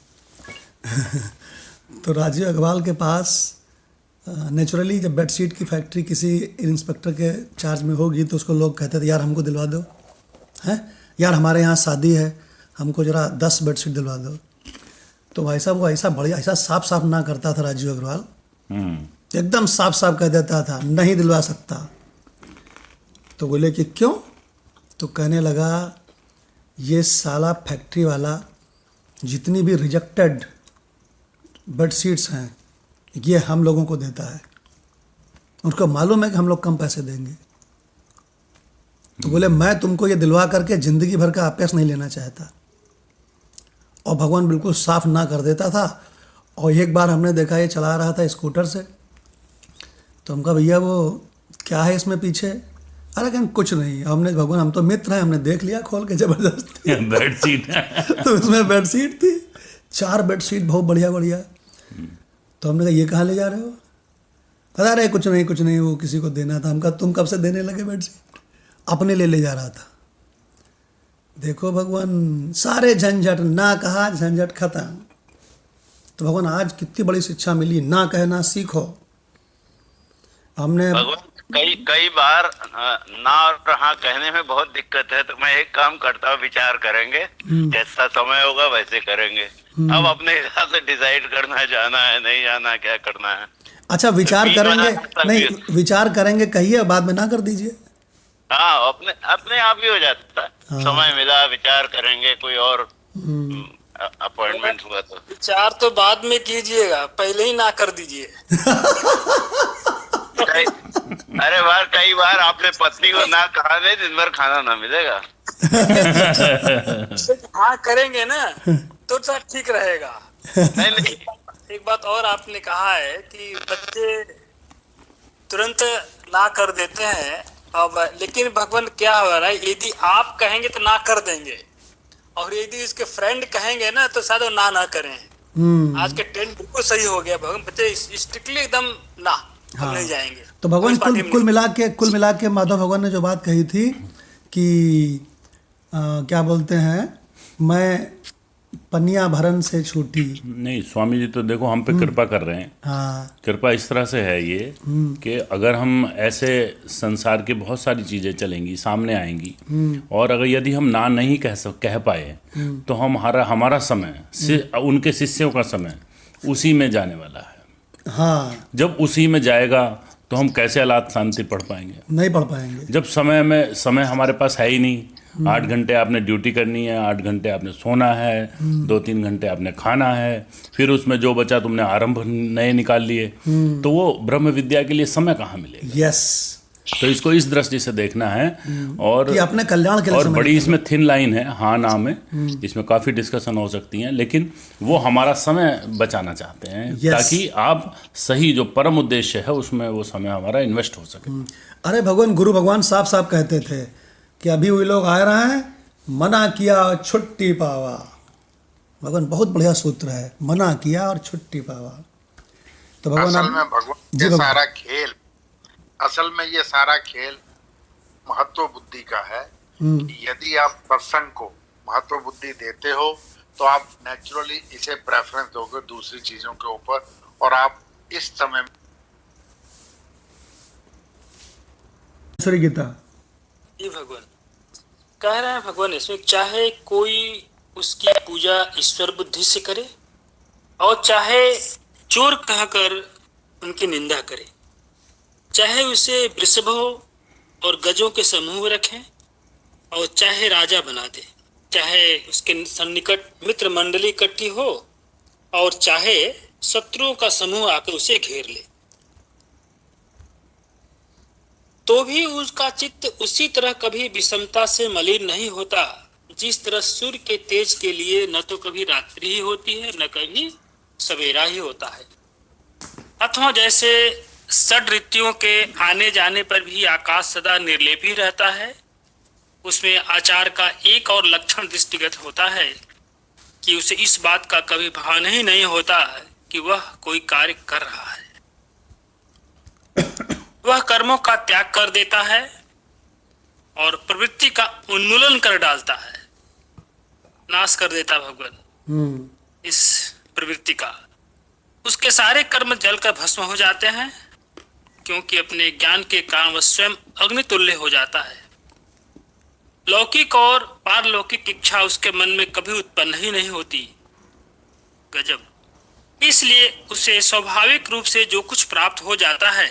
तो राजीव अग्रवाल के पास नेचुरली जब बेड शीट की फैक्ट्री किसी इंस्पेक्टर के चार्ज में होगी तो उसको लोग कहते थे यार हमको दिलवा दो, हैं यार हमारे यहाँ शादी है, हमको ज़रा 10 बेड शीट दिलवा दो। तो भाई साहब वो ऐसा बढ़िया, ऐसा साफ साफ ना करता था राजीव अग्रवाल, एकदम साफ साफ कह देता था नहीं दिलवा सकता। तो बोले कि क्यों? तो कहने लगा ये साला फैक्ट्री वाला जितनी भी रिजेक्टेड बेड शीट्स हैं ये हम लोगों को देता है, उनको मालूम है कि हम लोग कम पैसे देंगे। तो बोले मैं तुमको ये दिलवा करके ज़िंदगी भर का आपेस नहीं लेना चाहता, और भगवान बिल्कुल साफ ना कर देता था। और एक बार हमने देखा ये चला रहा था स्कूटर से, तो हम कहा भैया वो क्या है इसमें पीछे? अरे कहन कुछ नहीं, हमने भगवान हम तो मित्र हैं, हमने देख लिया खोल के ज़बरदस्ती। बेडशीट तो उसमें बेडशीट थी, 4 बेडशीट बहुत बढ़िया बढ़िया। तो हमने कहा ये कहाँ ले जा रहे हो? पता रहे कुछ नहीं वो किसी को देना था। हम कहा तुम कब से देने लगे बेडशीट? अपने ले जा रहा था। देखो भगवान सारे झंझट ना कहा, झंझट खत्म। तो भगवान आज कितनी बड़ी शिक्षा मिली, ना कहना सीखो। हमने भगवान कई बार ना और हाँ कहने में बहुत दिक्कत है, तो मैं एक काम करता हूँ, विचार करेंगे, जैसा समय होगा वैसे करेंगे। अब अपने हिसाब से डिसाइड करना है, जाना है नहीं जाना, क्या करना है। अच्छा विचार करेंगे, नहीं विचार करेंगे कहिए, बाद में ना कर दीजिए। हाँ, अपने आप ही हो जाता है। हाँ। समय मिला विचार करेंगे, कोई और अपॉइंटमेंट हुआ तो। विचार तो बाद में कीजिएगा, पहले ही ना कर दीजिए। अरे बार कई बार आपने पत्नी को ना कहा, नहीं दिन भर खाना ना मिलेगा। हाँ करेंगे ना तो ठीक रहेगा। नहीं एक बात और आपने कहा है कि बच्चे तुरंत ना कर देते हैं, अब लेकिन भगवान क्या हो रहा है, यदि आप कहेंगे तो ना कर देंगे, और यदि उसके फ्रेंड कहेंगे ना तो शायद वो ना करें। आज के ट्रेंड बिल्कुल सही हो गया, भगवान बच्चे स्ट्रिक्टली एकदम ना, हम नहीं जाएंगे। तो भगवान कुल मिला के माधव भगवान ने जो बात कही थी कि क्या बोलते हैं, मैं पनिया भरन से छूटी। नहीं स्वामी जी तो देखो हम पे कृपा कर रहे हैं। हाँ। कृपा इस तरह से है ये कि अगर हम ऐसे संसार की बहुत सारी चीज़ें चलेंगी सामने आएंगी, और अगर यदि हम ना नहीं कह पाए तो हमारा समय उनके शिष्यों का समय उसी में जाने वाला है। हाँ। जब उसी में जाएगा तो हम कैसे हालात शांति पढ़ पाएंगे? नहीं पढ़ पाएंगे। जब समय हमारे पास है ही नहीं। 8 घंटे आपने ड्यूटी करनी है, 8 घंटे आपने सोना है, 2-3 घंटे आपने खाना है, फिर उसमें जो बचा तुमने आरंभ नए निकाल लिए, तो वो ब्रह्म विद्या के लिए समय कहाँ मिलेगा? यस। तो इसको इस दृष्टि से देखना है। और कि अपने कल्याण के लिए और बड़ी इसमें थिन लाइन है हाँ ना में, इसमें काफ़ी डिस्कशन हो सकती हैं, लेकिन वो हमारा समय बचाना चाहते हैं ताकि आप सही जो परम उद्देश्य है उसमें वो समय हमारा इन्वेस्ट हो सके। अरे भगवान गुरु भगवान साफ साफ कहते थे कि अभी वही लोग आ रहे हैं, मना किया और छुट्टी पावा। भगवान बहुत बढ़िया सूत्र है, मना किया और छुट्टी पावा। तो भगवान असल में भगवान ये सारा खेल, असल में ये सारा खेल महत्व बुद्धि का है। यदि आप सत्संग को महत्व बुद्धि देते हो तो आप नेचुरली इसे प्रेफरेंस दोगे दूसरी चीजों के ऊपर, और आप इस समय गीता ये भगवान कह रहे हैं, भगवान इसमें चाहे कोई उसकी पूजा ईश्वर बुद्धि से करे और चाहे चोर कहकर उनकी निंदा करे, चाहे उसे वृषभों और गजों के समूह रखें और चाहे राजा बना दे, चाहे उसके सन्निकट मित्र मंडली इकट्ठी हो और चाहे शत्रुओं का समूह आकर उसे घेर ले, तो भी उसका चित्त उसी तरह कभी विषमता से मलिन नहीं होता जिस तरह सूर्य के तेज के लिए न तो कभी रात्रि ही होती है न कभी सवेरा ही होता है, अथवा जैसे षड ऋतुओं के आने जाने पर भी आकाश सदा निर्लेप ही रहता है। उसमें आचार का एक और लक्षण दृष्टिगत होता है कि उसे इस बात का कभी भान ही नहीं होता कि वह कोई कार्य कर रहा है। वह कर्मों का त्याग कर देता है और प्रवृत्ति का उन्मूलन कर डालता है, नाश कर देता भगवान इस प्रवृत्ति का। उसके सारे कर्म जलकर भस्म हो जाते हैं क्योंकि अपने ज्ञान के कारण वह स्वयं अग्नितुल्य हो जाता है। लौकिक और पारलौकिक इच्छा उसके मन में कभी उत्पन्न ही नहीं होती। गजब। इसलिए उसे स्वाभाविक रूप से जो कुछ प्राप्त हो जाता है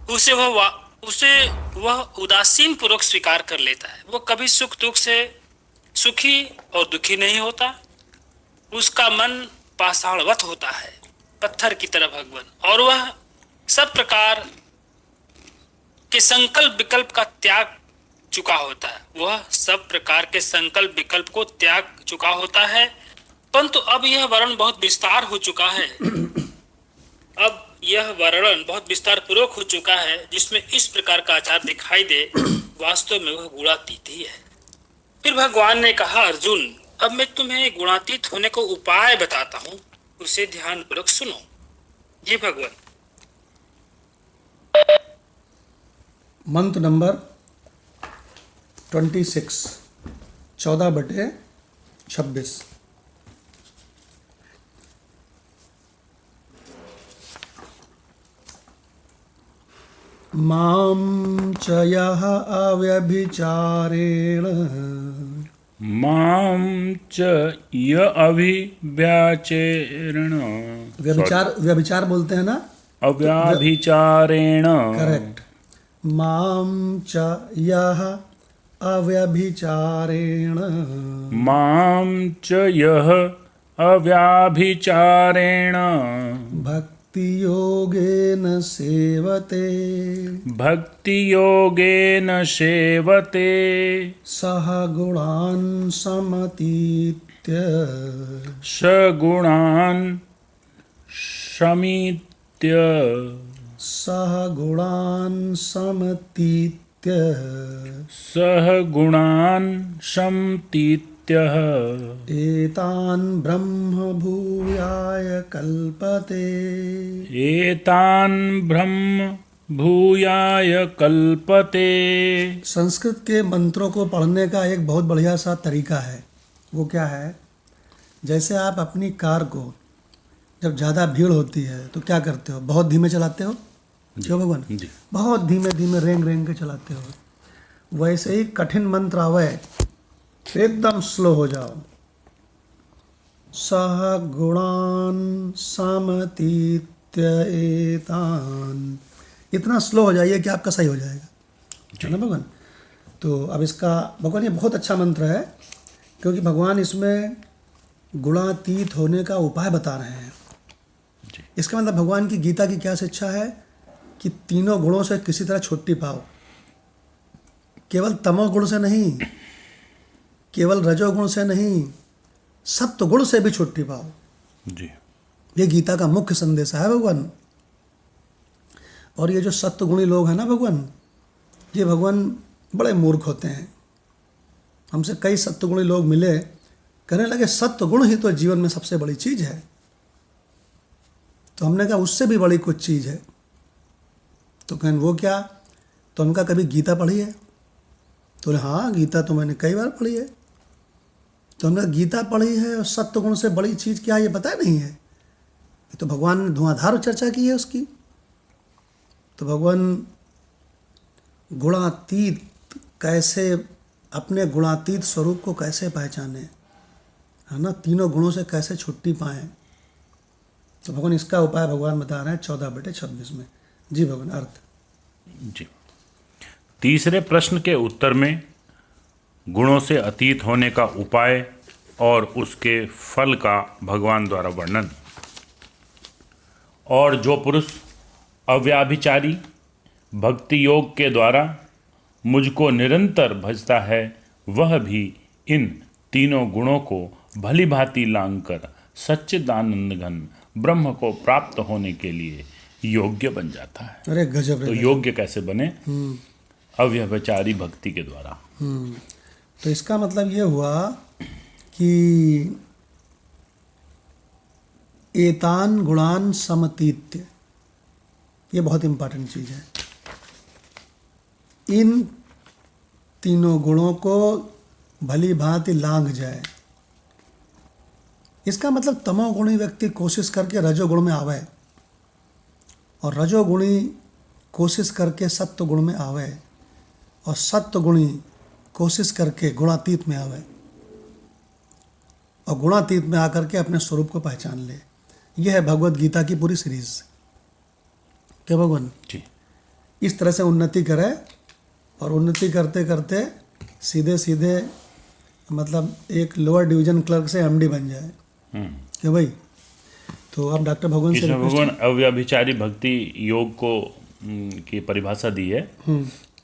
उसे वह उदासीन पूर्वक स्वीकार कर लेता है। वो कभी सुख दुख से सुखी और दुखी नहीं होता। उसका मन पाषाणवत होता है, पत्थर की तरह भगवान, और वह सब प्रकार के संकल्प विकल्प का त्याग चुका होता है, वह सब प्रकार के संकल्प विकल्प को त्याग चुका होता है। परंतु अब यह वर्णन बहुत विस्तार हो चुका है, अब यह वर्णन बहुत विस्तार पूर्वक हो चुका है, जिसमें इस प्रकार का आचार दिखाई दे, वास्तव में वह गुणातीत ही है। फिर भगवान ने कहा, अर्जुन अब मैं तुम्हें गुणातीत होने को उपाय बताता हूँ, उसे ध्यान पूर्वक सुनो। जी भगवान। मंत्र नंबर 26, 14/26। मां च यः अव्यभिचारेण माम च य अभिव्याचेरण व्यभिचार बोलते हैं ना, अव्याभिचारेण करेक्ट। मां च यः अव्यभिचारेण माम च यः अव्याभिचारेण भक्ति योगेन सेवते भक्ति योगेन सेवते सह गुणान् समतीत्य सगुणान् समीत्य सह गुणान् समतीत्य सह गुणान् समतीत्य एतान् ब्रह्म भूयाय कल्पते एतान् ब्रह्म भूयाय कल्पते। संस्कृत के मंत्रों को पढ़ने का एक बहुत बढ़िया सा तरीका है। वो क्या है, जैसे आप अपनी कार को जब ज़्यादा भीड़ होती है तो क्या करते हो, बहुत धीमे चलाते हो, क्यों भगवान? जी। बहुत धीमे धीमे रेंग रेंग के चलाते हो। वैसे ही कठिन मंत्र आवे तो एकदम स्लो हो जाओ। सह गुणान समतीत्य एतान, इतना स्लो हो जाइए कि आपका सही हो जाएगा, है ना भगवान? तो अब इसका भगवान ये बहुत अच्छा मंत्र है, क्योंकि भगवान इसमें गुणातीत होने का उपाय बता रहे हैं। इसका मतलब भगवान की गीता की क्या शिक्षा है कि तीनों गुणों से किसी तरह छुट्टी पाओ, केवल तमोगुण से नहीं, केवल रजोगुण से नहीं, सत्वगुण से भी छुट्टी पाओ। जी। ये गीता का मुख्य संदेश है भगवान। और ये जो सत्वगुणी लोग हैं ना भगवान, ये भगवान बड़े मूर्ख होते हैं। हमसे कई सत्वगुणी लोग मिले, कहने लगे सत्वगुण ही तो जीवन में सबसे बड़ी चीज़ है। तो हमने कहा उससे भी बड़ी कुछ चीज़ है। तो कहने वो क्या? तो हमने कहा कभी गीता पढ़ी है? तो हाँ गीता तो मैंने कई बार पढ़ी है। तो हमने गीता पढ़ी है और सत्वगुण से बड़ी चीज़ क्या है ये पता नहीं है। ये तो भगवान ने धुआंधार चर्चा की है उसकी। तो भगवान गुणातीत कैसे, अपने गुणातीत स्वरूप को कैसे पहचाने, है ना, तीनों गुणों से कैसे छुट्टी पाएं, तो भगवान इसका उपाय भगवान बता रहे हैं 14/26 में। जी भगवान, अर्थ। जी। तीसरे प्रश्न के उत्तर में गुणों से अतीत होने का उपाय और उसके फल का भगवान द्वारा वर्णन। और जो पुरुष अव्याभिचारी भक्ति योग के द्वारा मुझको निरंतर भजता है, वह भी इन तीनों गुणों को भली भांति लांघ कर सच्चिदानंद घन ब्रह्म को प्राप्त होने के लिए योग्य बन जाता है। अरे गजब। तो योग्य कैसे बने? अव्यभिचारी भक्ति के द्वारा। तो इसका मतलब ये हुआ कि एतान गुणान समतीत्य, ये बहुत इंपॉर्टेंट चीज़ है। इन तीनों गुणों को भली भांति लांघ जाए। इसका मतलब तमोगुणी व्यक्ति कोशिश करके रजोगुण में आवे और रजोगुणी कोशिश करके सत्वगुण में आवे और सत्वगुणी कोशिश करके गुणातीत में आवे और गुणातीत में आकर के अपने स्वरूप को पहचान ले। यह है भगवत गीता की पूरी सीरीज। क्या भगवान जी इस तरह से उन्नति करे और उन्नति करते करते सीधे सीधे मतलब एक लोअर डिवीजन क्लर्क से एमडी बन जाए। क्या भाई? तो आप डॉक्टर भगवान से इसमें भगवान अव्यभिचारी भक्ति योग को की परिभाषा दी है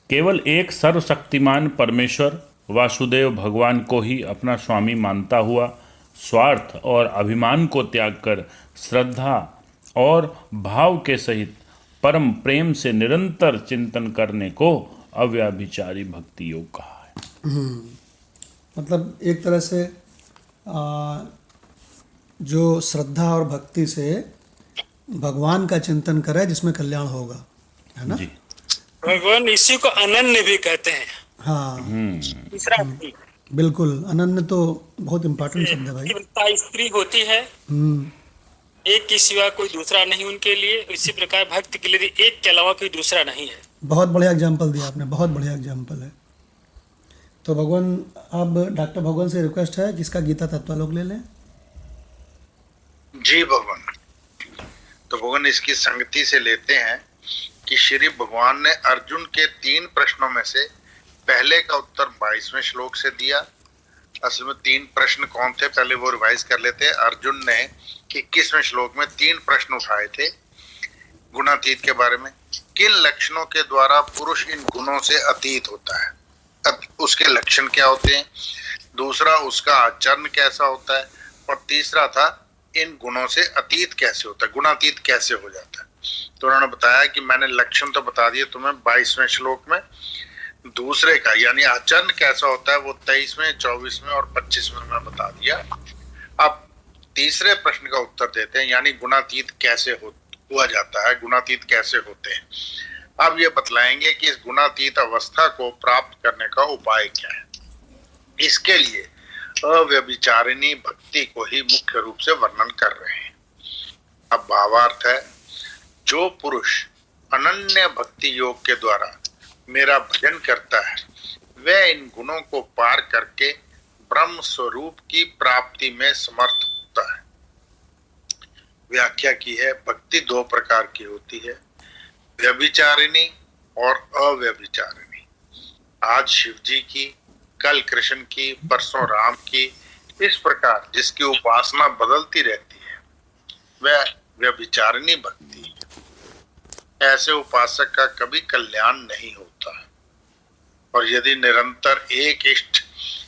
केवल एक सर्वशक्तिमान परमेश्वर वासुदेव भगवान को ही अपना स्वामी मानता हुआ स्वार्थ और अभिमान को त्याग कर श्रद्धा और भाव के सहित परम प्रेम से निरंतर चिंतन करने को अव्यभिचारी भक्ति योग कहा है। मतलब एक तरह से जो श्रद्धा और भक्ति से भगवान का चिंतन करे जिसमें कल्याण होगा, है ना? जी भगवान इसी को अनन्य भी कहते हैं। हाँ तीसरा स्त्री। बिल्कुल, अनन्य तो बहुत इम्पोर्टेंट शब्द है भाई। केवलता स्त्री होती है, एक के सिवा कोई दूसरा नहीं उनके लिए। इसी प्रकार भक्त के लिए एक के अलावा कोई दूसरा नहीं है। बहुत बढ़िया एग्जाम्पल दिया आपने, बहुत बढ़िया एग्जाम्पल है। तो भगवान, अब डॉक्टर भगवान से रिक्वेस्ट है कि इसका गीता तत्व लोग ले लें। जी भगवान। तो भगवान इसकी संगति से लेते हैं कि श्री भगवान ने अर्जुन के 3 प्रश्नों में से पहले का उत्तर 22वें श्लोक से दिया। असल में 3 प्रश्न कौन थे, पहले वो रिवाइज कर लेते हैं। अर्जुन ने 21वें श्लोक में 3 प्रश्न उठाए थे गुणातीत के बारे में। किन लक्षणों के द्वारा पुरुष इन गुणों से अतीत होता है, अब उसके लक्षण क्या होते हैं। दूसरा, उसका आचरण कैसा होता है। और तीसरा था, इन गुणों से अतीत कैसे होता है, गुणातीत कैसे हो जाता है। तो उन्होंने बताया कि मैंने लक्षण तो बता दिए तुम्हें 22वें श्लोक में। दूसरे का यानी आचरण कैसा होता है वो 23वें, 24वें और 25वें में बता दिया। अब तीसरे प्रश्न का उत्तर देते हैं, यानी गुणातीत कैसे हुआ जाता है, गुणातीत कैसे होते हैं। अब ये बतलाएंगे कि इस गुणातीत अवस्था को प्राप्त करने का उपाय क्या है। इसके लिए अव्यभिचारिणी भक्ति को ही मुख्य रूप से वर्णन कर रहे हैं। अब भावार्थ है, जो पुरुष अनन्य भक्ति योग के द्वारा मेरा भजन करता है वह इन गुणों को पार करके ब्रह्म स्वरूप की प्राप्ति में समर्थ होता है। व्याख्या की है, भक्ति 2 प्रकार की होती है, व्यभिचारिणी और अव्यभिचारिणी। आज शिव जी की, कल कृष्ण की, परसों राम की, इस प्रकार जिसकी उपासना बदलती रहती है वह व्यभिचारिणी भक्ति है। ऐसे उपासक का कभी कल्याण नहीं होता है। और यदि निरंतर एक इष्ट,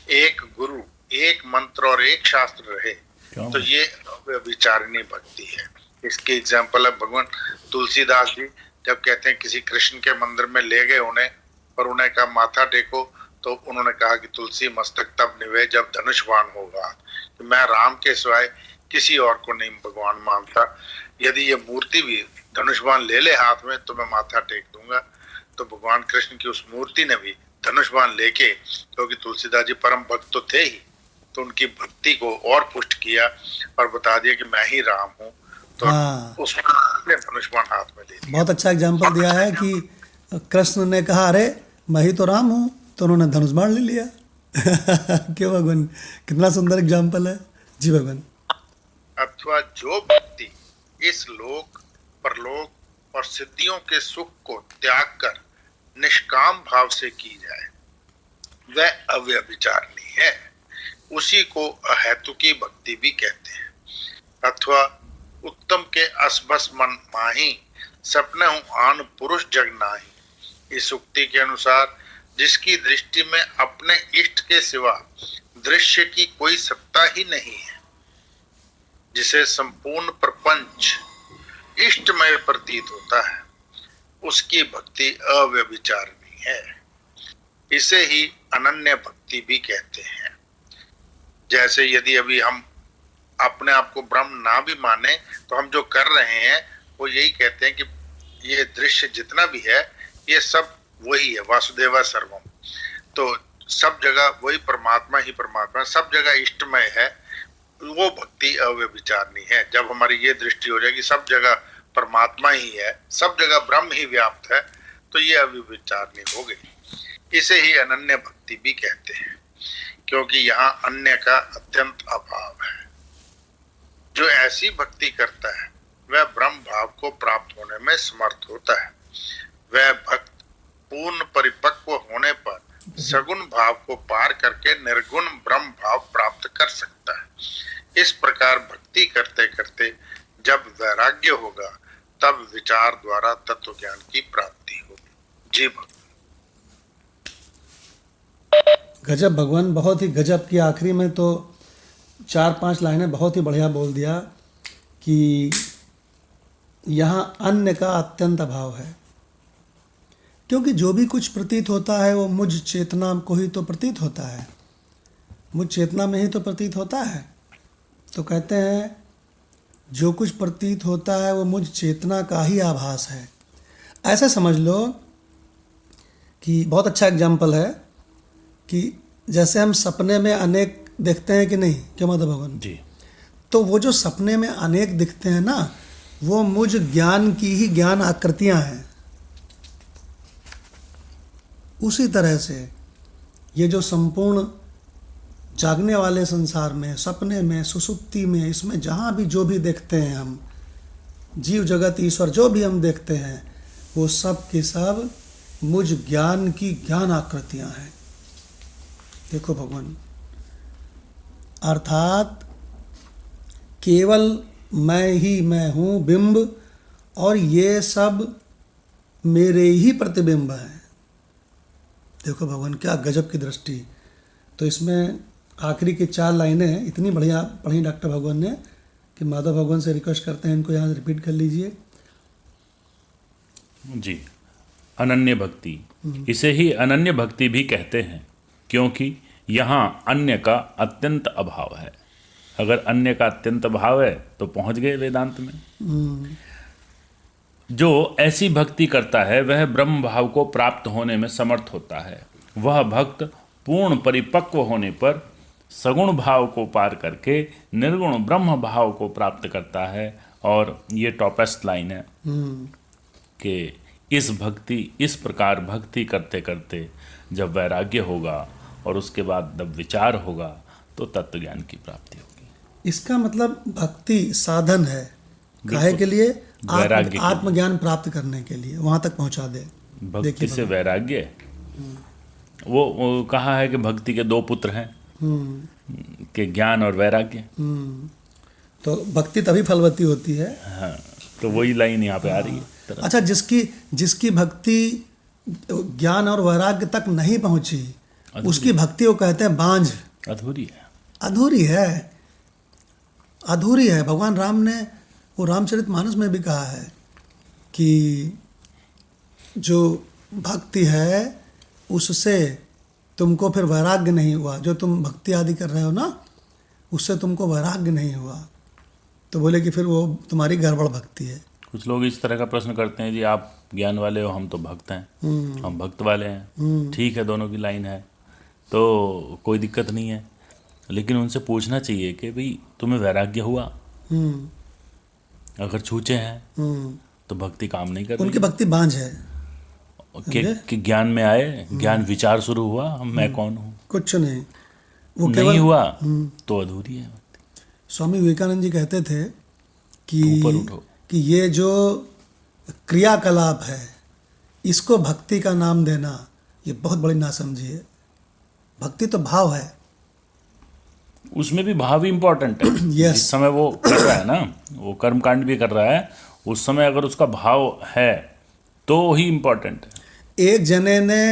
एक गुरु, एक मंत्र और एक शास्त्र रहे तो ये व्यभिचारिणी भक्ति है। इसकी एग्जाम्पल है भगवान तुलसीदास जी, जब कहते हैं किसी कृष्ण के मंदिर में ले गए उन्हें और उन्हें कहा माथा टेको, तो उन्होंने कहा कि तुलसी मस्तक तब निवे जब धनुषबाण होगा। तो मैं राम के सिवाय किसी और को नहीं भगवान मानता। यदि ये मूर्ति भी धनुषबाण ले ले हाथ में तो मैं माथा टेक दूंगा। तो भगवान कृष्ण की उस मूर्ति ने भी धनुषबाण लेके, क्योंकि तुलसीदास जी परम भक्त तो थे ही, तो उनकी भक्ति को और पुष्ट किया और बता दिया कि मैं ही राम हूँ। तो उसने धनुषबाण हाथ में ले लिया। बहुत अच्छा एग्जाम्पल दिया है कि कृष्ण ने कहा अरे मैं ही तो राम हूँ, तो उन्होंने धनुषबाण ले लिया। क्यों भगवान, कितना सुंदर एग्जाम्पल है। जी भगवान। अथवा जो भक्ति इस लोक, परलोक और सिद्धियों के सुख को त्याग कर निष्काम भाव से की जाए वह अव्यभिचारिणी है। उसी को अहेतुकी भक्ति भी कहते हैं। अथवा उत्तम के असबस मन माही, सपने हूं आन पुरुष जग नाही। इस उक्ति के अनुसार जिसकी दृष्टि में अपने इष्ट के सिवा दृश्य की कोई सत्ता ही नहीं है, जिसे संपूर्ण प्रपंच इष्टमय प्रतीत होता है, उसकी भक्ति अव्यभिचारिणी है। इसे ही अनन्य भक्ति भी कहते हैं। जैसे यदि अभी हम अपने आप को ब्रह्म ना भी माने तो हम जो कर रहे हैं वो यही कहते हैं कि ये दृश्य जितना भी है ये सब वही है, वासुदेवा सर्वम। तो सब जगह वही परमात्मा ही परमात्मा, सब जगह इष्टमय है, वो भक्ति अव्यभिचारिणी है। जब हमारी ये दृष्टि हो जाएगी सब जगह परमात्मा ही है, सब जगह ब्रह्म ही व्याप्त है, तो ये अव्यभिचारिणी हो गई। इसे ही अनन्य भक्ति भी कहते हैं, क्योंकि यहाँ अन्य का अत्यंत अभाव है। जो ऐसी भक्ति करता है वह ब्रह्म भाव को प्राप्त होने में समर्थ होता है। वह भक्त पूर्ण परिपक्व होने पर सगुण भाव को पार करके निर्गुण ब्रह्म भाव प्राप्त कर सकता है। इस प्रकार भक्ति करते करते जब वैराग्य होगा तब विचार द्वारा तत्व ज्ञान की प्राप्ति होगी। जी भक्त। गजब भगवान, बहुत ही गजब की। आखिरी में तो 4-5 लाइनें बहुत ही बढ़िया बोल दिया कि यहाँ अन्य का अत्यंत अभाव है, क्योंकि जो भी कुछ प्रतीत होता है वो मुझ चेतना को ही तो प्रतीत होता है, मुझ चेतना में ही तो प्रतीत होता है। तो कहते हैं जो कुछ प्रतीत होता है वो मुझ चेतना का ही आभास है। ऐसा समझ लो कि बहुत अच्छा एग्जाम्पल है कि जैसे हम सपने में अनेक देखते हैं कि नहीं, क्यों माधव भगवान जी। तो वो जो सपने में अनेक दिखते हैं ना, वो मुझ ज्ञान की ही ज्ञान आकृतियां हैं। उसी तरह से ये जो संपूर्ण जागने वाले संसार में, सपने में, सुसुप्ति में, इसमें जहाँ भी जो भी देखते हैं हम, जीव जगत ईश्वर जो भी हम देखते हैं, वो सब के सब मुझ ज्ञान की ज्ञान आकृतियां हैं। देखो भगवान, अर्थात केवल मैं ही मैं हूँ बिंब, और ये सब मेरे ही प्रतिबिंब हैं। देखो भगवान, क्या गजब की दृष्टि। तो इसमें आखिरी की 4 लाइनें इतनी बढ़िया पढ़ी डॉक्टर भगवान ने कि माधव भगवान से रिक्वेस्ट करते हैं इनको यहाँ रिपीट कर लीजिए। जी। अनन्य भक्ति, इसे ही अनन्य भक्ति भी कहते हैं, क्योंकि यहाँ अन्य का अत्यंत अभाव है। अगर अन्य का अत्यंत अभाव है तो पहुंच गए वेदांत में। जो ऐसी भक्ति करता है वह ब्रह्म भाव को प्राप्त होने में समर्थ होता है। वह भक्त पूर्ण परिपक्व होने पर सगुण भाव को पार करके निर्गुण ब्रह्म भाव को प्राप्त करता है। और ये टॉपेस्ट लाइन है कि इस प्रकार भक्ति करते करते जब वैराग्य होगा और उसके बाद जब विचार होगा तो तत्व ज्ञान की प्राप्ति होगी। इसका मतलब भक्ति साधन है, काहे के लिए? वैराग्य के आत्मज्ञान प्राप्त करने के लिए, वहां तक पहुंचा दे। भक्ति से वैराग्य। वो कहा है कि भक्ति के 2 पुत्र हैं, कि ज्ञान और वैराग्य। तो भक्ति तभी फलवती होती है। हाँ, तो वही लाइन यहाँ पे आ रही है। अच्छा, जिसकी भक्ति ज्ञान और वैराग्य तक नहीं पहुंची, उसकी भक्ति वो कहते हैं बांझ, अधूरी है। अधूरी है, अधूरी है। भगवान राम ने वो रामचरितमानस में भी कहा है कि जो भक्ति है उससे तुमको फिर वैराग्य नहीं हुआ, जो तुम भक्ति आदि कर रहे हो ना, उससे तुमको वैराग्य नहीं हुआ। तो बोले कि फिर वो तुम्हारी गड़बड़ भक्ति है। कुछ लोग इस तरह का प्रश्न करते हैं, जी आप ज्ञान वाले हो, हम तो भक्त हैं, हम भक्त वाले हैं। ठीक है, दोनों की लाइन है तो कोई दिक्कत नहीं है, लेकिन उनसे पूछना चाहिए कि भाई तुम्हें वैराग्य हुआ? अगर छूचे हैं तो भक्ति काम नहीं कर रही। उनकी भक्ति बांझ है कि ज्ञान में आए, ज्ञान विचार शुरू हुआ, मैं कौन हूँ, कुछ नहीं, वो नहीं केवल हुआ तो अधूरी है। स्वामी विवेकानंद जी कहते थे ऊपर उठो कि ये जो क्रियाकलाप है इसको भक्ति का नाम देना ये बहुत बड़ी नासमझी है। भक्ति तो भाव है, उसमें भी भाव ही इम्पोर्टेंट है। Yes. जिस समय वो कर रहा है ना, वो कर्मकांड भी कर रहा है, उस समय अगर उसका भाव है तो ही इम्पोर्टेंट है। एक जने ने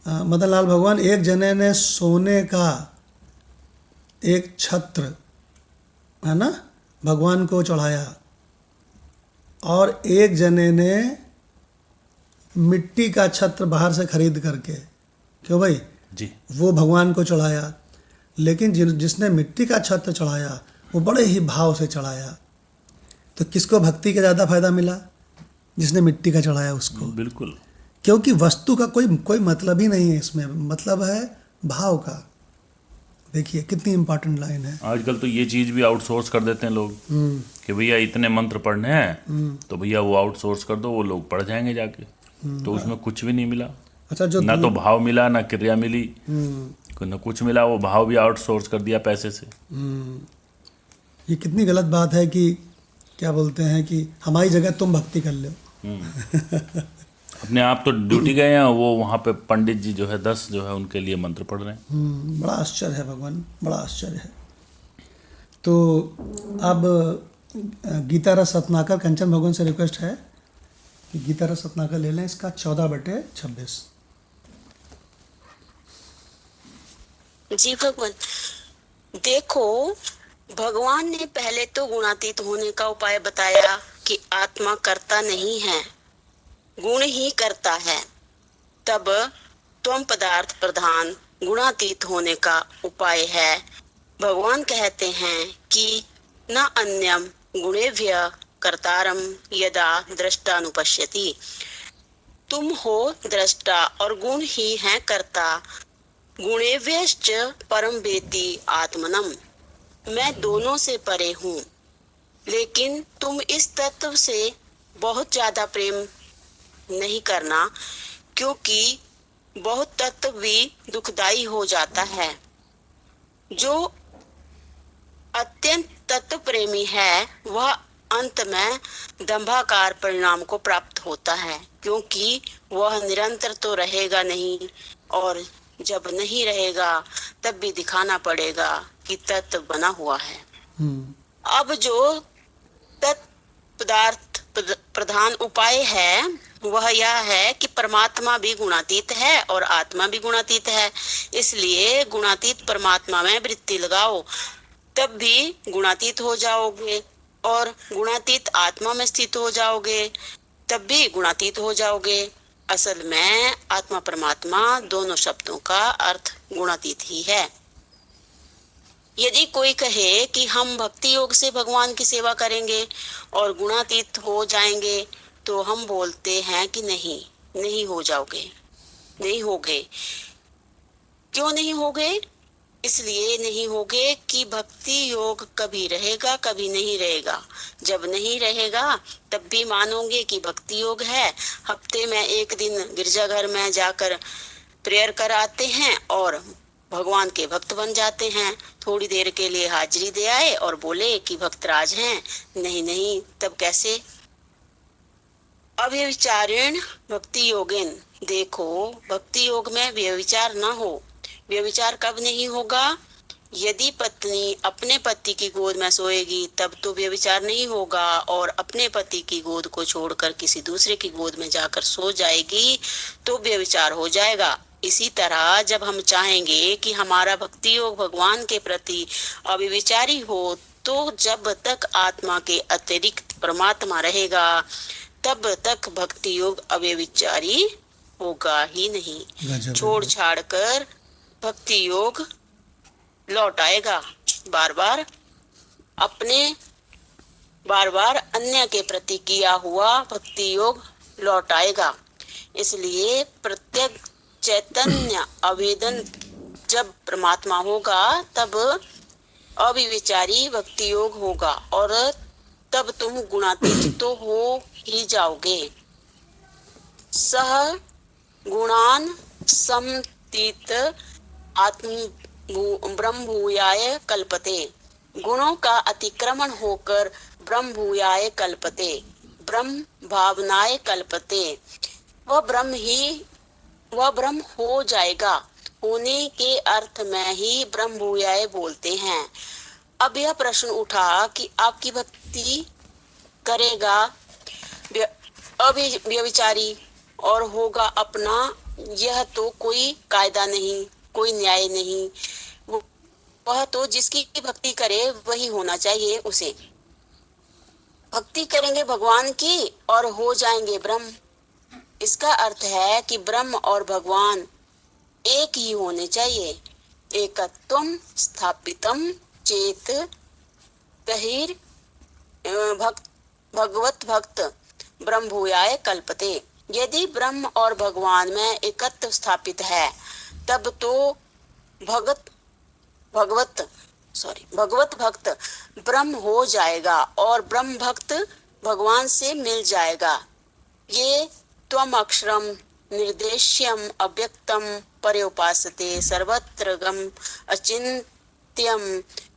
मदन लाल भगवान, एक जने ने सोने का एक छत्र है ना भगवान को चढ़ाया, और एक जने ने मिट्टी का छत्र बाहर से खरीद करके, क्यों भाई जी, वो भगवान को चढ़ाया। लेकिन जिसने मिट्टी का छत्र चढ़ाया वो बड़े ही भाव से चढ़ाया। तो किसको भक्ति का ज़्यादा फायदा मिला? जिसने मिट्टी का चढ़ाया उसको। बिल्कुल, क्योंकि वस्तु का कोई मतलब ही नहीं है इसमें, मतलब है भाव का। देखिए कितनी इंपॉर्टेंट लाइन है। आजकल तो ये चीज़ भी आउटसोर्स कर देते हैं लोग कि भैया इतने मंत्र पढ़ने हैं तो भैया वो आउटसोर्स कर दो, वो लोग पढ़ जाएंगे जाके। तो उसमें कुछ भी नहीं मिला। अच्छा, जो ना तो भाव मिला, ना क्रिया मिली, ना कुछ मिला। वो भाव भी आउटसोर्स कर दिया पैसे से। ये कितनी गलत बात है कि क्या बोलते हैं कि हमारी जगह तुम भक्ति कर लो। अपने आप तो ड्यूटी गए हैं, वो वहाँ पे पंडित जी जो है 10 जो है उनके लिए मंत्र पढ़ रहे हैं। बड़ा आश्चर्य है भगवान, बड़ा आश्चर्य है। तो अब गीता रस रत्नाकर, कंचन भगवान से रिक्वेस्ट है कि गीता रस रत्नाकर ले लें, इसका 14/26। जी भगवान, देखो, भगवान ने पहले तो गुणातीत होने का उपाय बताया कि आत्मा करता नहीं है, गुण ही करता है। तब त्वम पदार्थ प्रधान गुणातीत होने का उपाय है। भगवान कहते हैं कि न अन्यम गुणेभ्य कर्तारम यदा दृष्टानुपश्यति। तुम हो दृष्टा और गुण ही है कर्ता। गुणेभ्यश्च परम वेति आत्मनम। मैं दोनों से परे हूँ, लेकिन तुम इस तत्व से बहुत ज्यादा प्रेम नहीं करना, क्योंकि बहुत तत्व भी दुखदाई हो जाता है। जो अत्यंत तत्व प्रेमी है वह अंत में दंभाकार परिणाम को प्राप्त होता है, क्योंकि वह निरंतर तो रहेगा नहीं, और जब नहीं रहेगा तब भी दिखाना पड़ेगा कि तत्व बना हुआ है। अब जो तत्व पदार्थ प्रधान उपाय है वह यह है कि परमात्मा भी गुणातीत है और आत्मा भी गुणातीत है। इसलिए गुणातीत परमात्मा में वृत्ति लगाओ, तब भी गुणातीत हो जाओगे, और गुणातीत आत्मा में स्थित हो जाओगे, तब भी गुणातीत हो जाओगे। असल में आत्मा परमात्मा दोनों शब्दों का अर्थ गुणातीत ही है। यदि कोई कहे कि हम भक्ति योग से भगवान की सेवा करेंगे और गुणातीत हो जाएंगे, तो हम बोलते हैं कि नहीं हो जाओगे, नहीं होगे। क्यों नहीं होगे? इसलिए नहीं होगे कि भक्ति योग कभी रहेगा कभी नहीं रहेगा। जब नहीं रहेगा तब भी मानोगे कि भक्ति योग है। हफ्ते में एक दिन गिरजाघर में जाकर प्रेयर कराते हैं और भगवान के भक्त बन जाते हैं। थोड़ी देर के लिए हाजिरी दे आए और बोले कि भक्तराज हैं। नहीं, तब कैसे? अव्यभिचारेण भक्ति योगेन। देखो, भक्ति योग में व्यभिचार न हो। व्यभिचार कब नहीं होगा? यदि पत्नी अपने पति की गोद में सोएगी तब तो व्यभिचार नहीं होगा, और अपने पति की गोद को छोड़कर किसी दूसरे की गोद में जाकर सो जाएगी तो व्यभिचार हो जाएगा। इसी तरह जब हम चाहेंगे कि हमारा भक्ति योग भगवान के प्रति अव्यभिचारी हो, तो जब तक आत्मा के अतिरिक्त परमात्मा रहेगा तब तक भक्ति योग अव्यभिचारी होगा ही नहीं। छोड़ छाड़ कर भक्ति योग लौट आएगा। बार बार अन्य के प्रति किया हुआ भक्ति योग लौट आएगा। इसलिए प्रत्येक चैतन्य आवेदन जब परमात्मा होगा तब अविविचारी भक्ति योग होगा, और तब तुम गुणातीत तो हो ही जाओगे। सह गुणान समतीत आत्म ब्रह्म भूयाय कल्पते। गुणों का अतिक्रमण होकर ब्रह्म भूयाय कल्पते, ब्रह्म भावनाय कल्पते। वह ब्रह्म हो जाएगा। होने के अर्थ में ही ब्रह्म भूयाय बोलते हैं। अब यह प्रश्न उठा कि आपकी भक्ति करेगा अव्यभिचारी और होगा अपना, यह तो कोई कायदा नहीं, कोई न्याय नहीं। वह तो जिसकी भक्ति करे वही होना चाहिए उसे। भक्ति करेंगे भगवान की और हो जाएंगे ब्रह्म। इसका अर्थ है कि ब्रह्म और भगवान एक ही होने चाहिए। एकत्वम स्थापितम चेत कहिर भगवत भक्त ब्रह्म भूयाय कल्पते। यदि ब्रह्म और भगवान में एकत्व स्थापित है तब तो भगवत भक्त ब्रह्म हो जाएगा और ब्रह्म भक्त भगवान से मिल जाएगा। ये त्वम अक्षरम निर्देश्यम अव्यक्तम पर्योपासते सर्वत्र गम अचिन्त्यम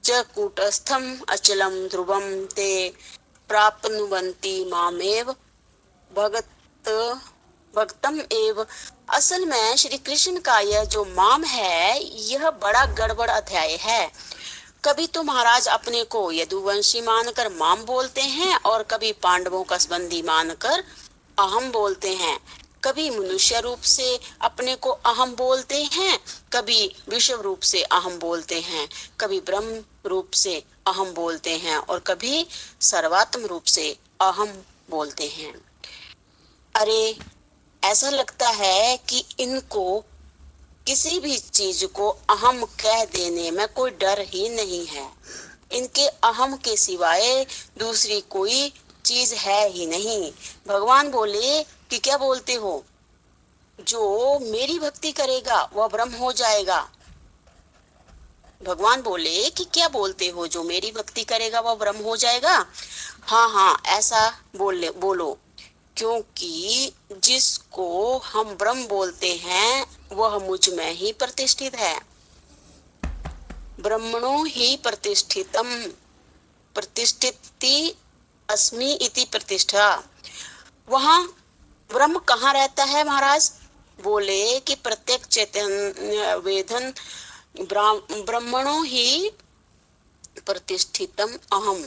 च कूटस्थम अचलम ध्रुवम ते प्राप्नुवन्ति मामेव भक्तम एव। असल में श्री कृष्ण का यह जो माम है यह बड़ा गड़बड़ अध्याय है। कभी तो महाराज अपने को यदुवंशी मानकर माम बोलते हैं और कभी पांडवों का संबंधी मानकर अहम बोलते हैं। कभी मनुष्य रूप से अपने को अहम बोलते हैं, कभी विषव रूप से अहम बोलते हैं, कभी ब्रह्म रूप से अहम बोलते हैं और कभी सर्वात्म रूप से अहम बोलते हैं। अरे ऐसा लगता है कि इनको किसी भी चीज को अहम कह देने में कोई डर ही नहीं है। इनके अहम के सिवाय दूसरी कोई चीज है ही नहीं। भगवान बोले कि क्या बोलते हो, जो मेरी भक्ति करेगा वह ब्रह्म हो जाएगा। भगवान बोले कि क्या बोलते हो, जो मेरी भक्ति करेगा वह ब्रह्म हो जाएगा। हाँ हाँ ऐसा बोलो, क्योंकि जिसको हम ब्रह्म बोलते हैं वह मुझ में ही प्रतिष्ठित है। ब्रह्मणो ही प्रतिष्ठिति अस्मि इति प्रतिष्ठा। वहाँ ब्रह्म कहाँ रहता है महाराज? बोले कि प्रत्येक चैतन्य वेदन ब्रह्मणो ही प्रतिष्ठितम अहम।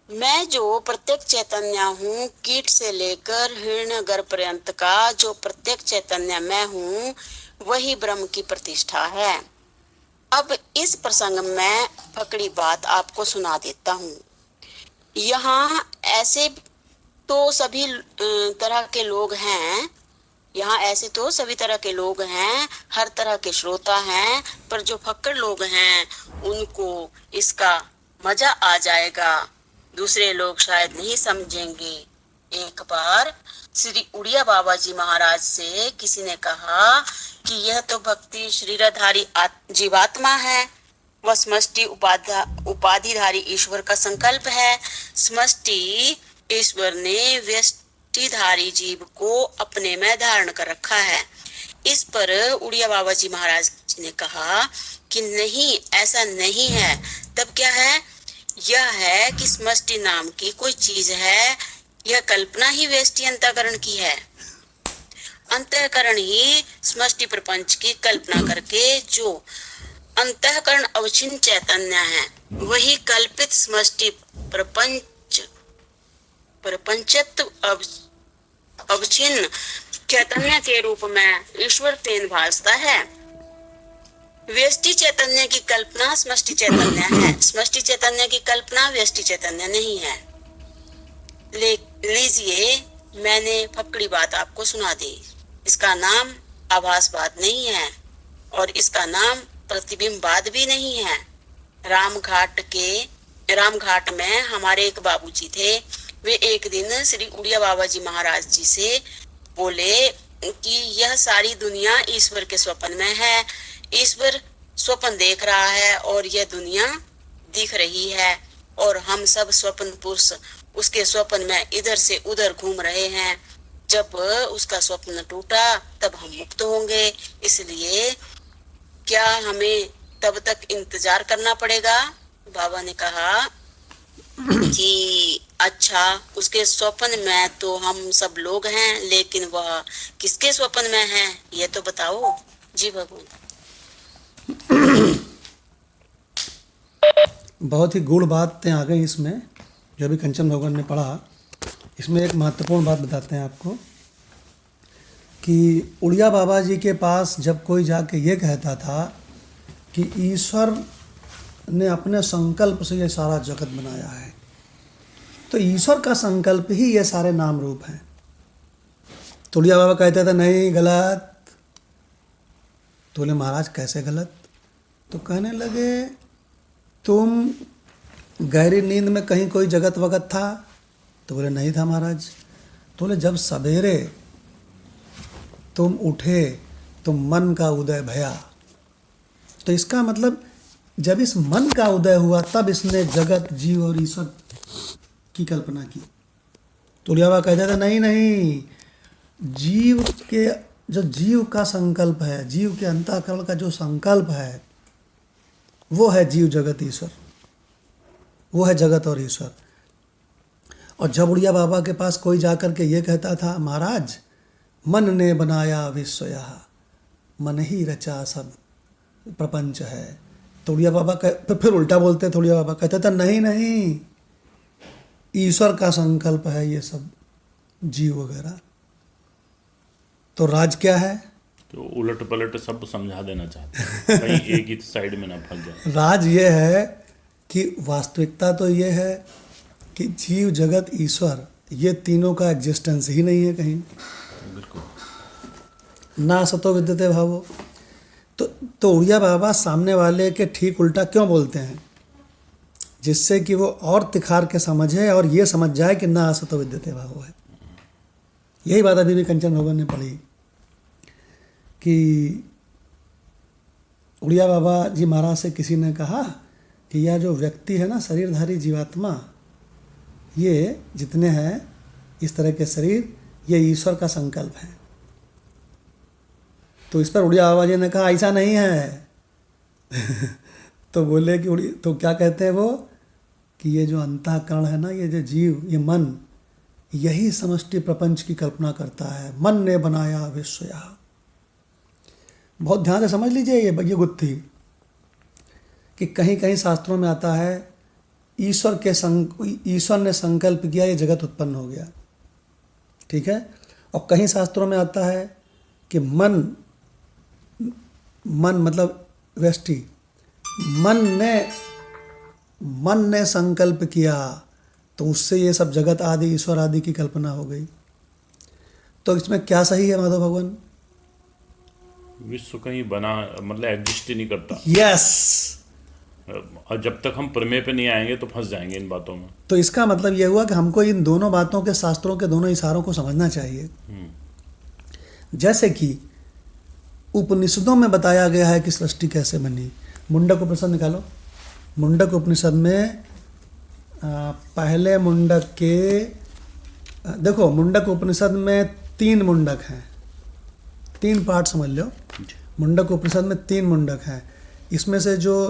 मैं जो प्रत्येक चैतन्य हूँ, कीट से लेकर हिरण्यगर्भ पर्यंत का जो प्रत्येक चैतन्य मैं हूँ, वही ब्रह्म की प्रतिष्ठा है। अब इस प्रसंग में फकड़ी बात आपको सुना देता हूँ। यहाँ ऐसे तो सभी तरह के लोग हैं, हर तरह के श्रोता हैं, पर जो फक्कड़ लोग हैं उनको इसका मजा आ जाएगा, दूसरे लोग शायद नहीं समझेंगे। एक बार श्री उड़िया बाबा जी महाराज से किसी ने कहा कि यह तो भक्ति शरीरधारी जीवात्मा है, वह समष्टि उपाधिधारी ईश्वर का संकल्प है। समष्टि ईश्वर ने व्यष्टिधारी जीव को अपने में धारण कर रखा है। इस पर उड़िया बाबा जी महाराज ने कहा कि नहीं, ऐसा नहीं है। तब क्या है? यह है कि समष्टि नाम की कोई चीज है, यह कल्पना ही व्यष्टि अंतःकरण की है। अंतःकरण ही समष्टि प्रपंच की कल्पना करके जो अंतःकरण अवचिन्न चैतन्य है, वही कल्पित समष्टि प्रपंचत्व अवचिन्न चैतन्य के रूप में ईश्वर तेन भासता है। व्यष्टि चैतन्य की कल्पना समष्टि चैतन्य है, समष्टि चैतन्य की कल्पना व्यष्टि चैतन्य नहीं है। लीजिए, मैंने फकड़ी बात आपको सुना दी। इसका नाम आभासवाद नहीं है और इसका नाम प्रतिबिंबवाद भी नहीं है। रामघाट में हमारे एक बाबूजी थे। वे एक दिन श्री उड़िया बाबा जी महाराज जी से बोले कि यह सारी दुनिया ईश्वर के स्वप्न में है, ईश्वर स्वप्न देख रहा है और यह दुनिया दिख रही है और हम सब स्वप्न पुरुष उसके स्वप्न में इधर से उधर घूम रहे हैं। जब उसका स्वप्न टूटा तब हम मुक्त होंगे, इसलिए क्या हमें तब तक इंतजार करना पड़ेगा? बाबा ने कहा कि अच्छा, उसके स्वप्न में तो हम सब लोग हैं, लेकिन वह किसके स्वप्न में है ये तो बताओ। जी भगवान। बहुत ही गूढ़ बातें आ गई इसमें, जो भी कंचन भगवान ने पढ़ा। इसमें एक महत्वपूर्ण बात बताते हैं आपको कि उड़िया बाबा जी के पास जब कोई जाके ये कहता था कि ईश्वर ने अपने संकल्प से ये सारा जगत बनाया है, तो ईश्वर का संकल्प ही ये सारे नाम रूप हैं, तो उड़िया बाबा कहते थे नहीं, गलत। तो बोले महाराज कैसे गलत? तो कहने लगे तुम गहरी नींद में कहीं कोई जगत वगत था? तो बोले नहीं था महाराज। तो बोले जब सवेरे तुम उठे तो मन का उदय भया, तो इसका मतलब जब इस मन का उदय हुआ तब इसने जगत, जीव और ईश्वर की कल्पना की। तो बाबा कहते थे नहीं, जीव के जो जीव का संकल्प है, जीव के अंतःकरण का जो संकल्प है, वो है जीव जगत ईश्वर, वो है जगत और ईश्वर। और जब उड़िया बाबा के पास कोई जाकर के ये कहता था महाराज मन ने बनाया विश्व, मन ही रचा सब प्रपंच है, तो उड़िया बाबा फिर उल्टा बोलते थे। उड़िया बाबा कहते थे नहीं, ईश्वर का संकल्प है ये सब जीव वगैरह। तो राज क्या है? तो उलट पलट सब समझा देना चाहते हैं, कहीं एक ही साइड में ना फंस जाए। राज ये है कि वास्तविकता तो ये है कि जीव जगत ईश्वर ये तीनों का एग्जिस्टेंस ही नहीं है कहीं। बिल्कुल। ना सतो विद्यते भावो। तो उड़िया बाबा सामने वाले के ठीक उल्टा क्यों बोलते हैं? जिससे कि वो और तिखार के समझे और ये समझ जाए कि ना असतो विद्यते भावो है। यही बात अभी भी कंचन भगवान ने पढ़ी कि उड़िया बाबा जी महाराज से किसी ने कहा कि यह जो व्यक्ति है ना, शरीरधारी जीवात्मा, ये जितने हैं इस तरह के शरीर, ये ईश्वर का संकल्प है। तो इस पर उड़िया बाबा जी ने कहा ऐसा नहीं है। तो बोले कि तो क्या कहते हैं वो कि ये जो अंतःकरण है ना, ये जो जीव, ये मन, यही समष्टि प्रपंच की कल्पना करता है। मन ने बनाया विश्व यह। बहुत ध्यान से समझ लीजिए ये गुत्थी कि कहीं कहीं शास्त्रों में आता है ईश्वर ने संकल्प किया, ये जगत उत्पन्न हो गया, ठीक है। और कहीं शास्त्रों में आता है कि मन मतलब व्यष्टि, मन ने संकल्प किया तो उससे ये सब जगत आदि ईश्वर आदि की कल्पना हो गई। तो इसमें क्या सही है माधव भगवान? विश्व कहीं बना मतलब एग्जिस्ट ही नहीं करता। यस। और जब तक हम प्रमेय पे नहीं आएंगे तो फंस जाएंगे इन बातों में। तो इसका मतलब यह हुआ कि हमको इन दोनों बातों के, शास्त्रों के दोनों इशारों को समझना चाहिए। जैसे कि उपनिषदों में बताया गया है कि सृष्टि कैसे बनी। मुंडक उपनिषद निकालो। मुंडक उपनिषद में पहले मुंडक के, देखो मुंडक उपनिषद में 3 मुंडक हैं, 3 पार्ट समझ लो। मुंडक उपनिषद में 3 मुंडक हैं। इसमें से जो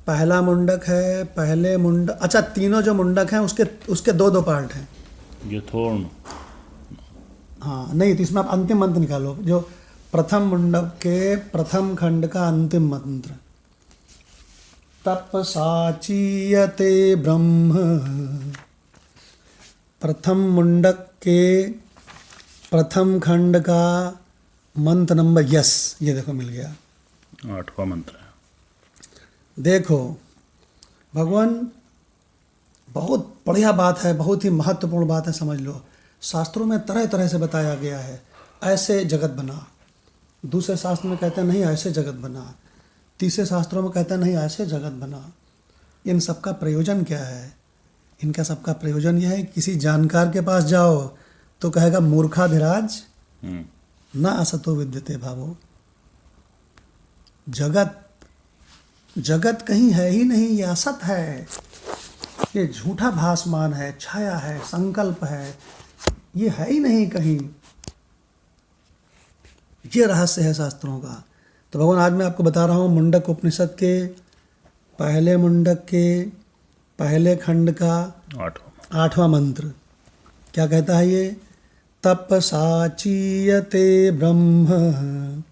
पहला मुंडक है, पहले मुंडक, अच्छा तीनों जो मुंडक हैं उसके 2 पार्ट हैं। ये थोड़ हाँ नहीं, तो इसमें आप अंतिम मंत्र निकालो। जो प्रथम मुंडक के प्रथम खंड का अंतिम मंत्र, तपसाचीयते ब्रह्म। प्रथम मुंडक के प्रथम खंड का मंत्र नंबर, यस ये देखो मिल गया, 8वां मंत्र है। देखो भगवान, बहुत बढ़िया बात है, बहुत ही महत्वपूर्ण बात है, समझ लो। शास्त्रों में तरह तरह से बताया गया है, ऐसे जगत बना। दूसरे शास्त्र में कहते हैं नहीं ऐसे जगत बना। तीसरे शास्त्रों में कहते हैं नहीं ऐसे जगत बना। इन सब का प्रयोजन क्या है? इनका सबका प्रयोजन यह है, किसी जानकार के पास जाओ तो कहेगा मूर्खाधिराज न असतो विद्यते भावो। जगत कहीं है ही नहीं, ये असत है, ये झूठा भासमान है, छाया है, संकल्प है, ये है ही नहीं कहीं। ये रहस्य है शास्त्रों का। तो भगवान आज मैं आपको बता रहा हूँ मुंडक उपनिषद के पहले मुंडक के पहले खंड का 8वां मंत्र क्या कहता है ये? तपसाचीयते ब्रह्म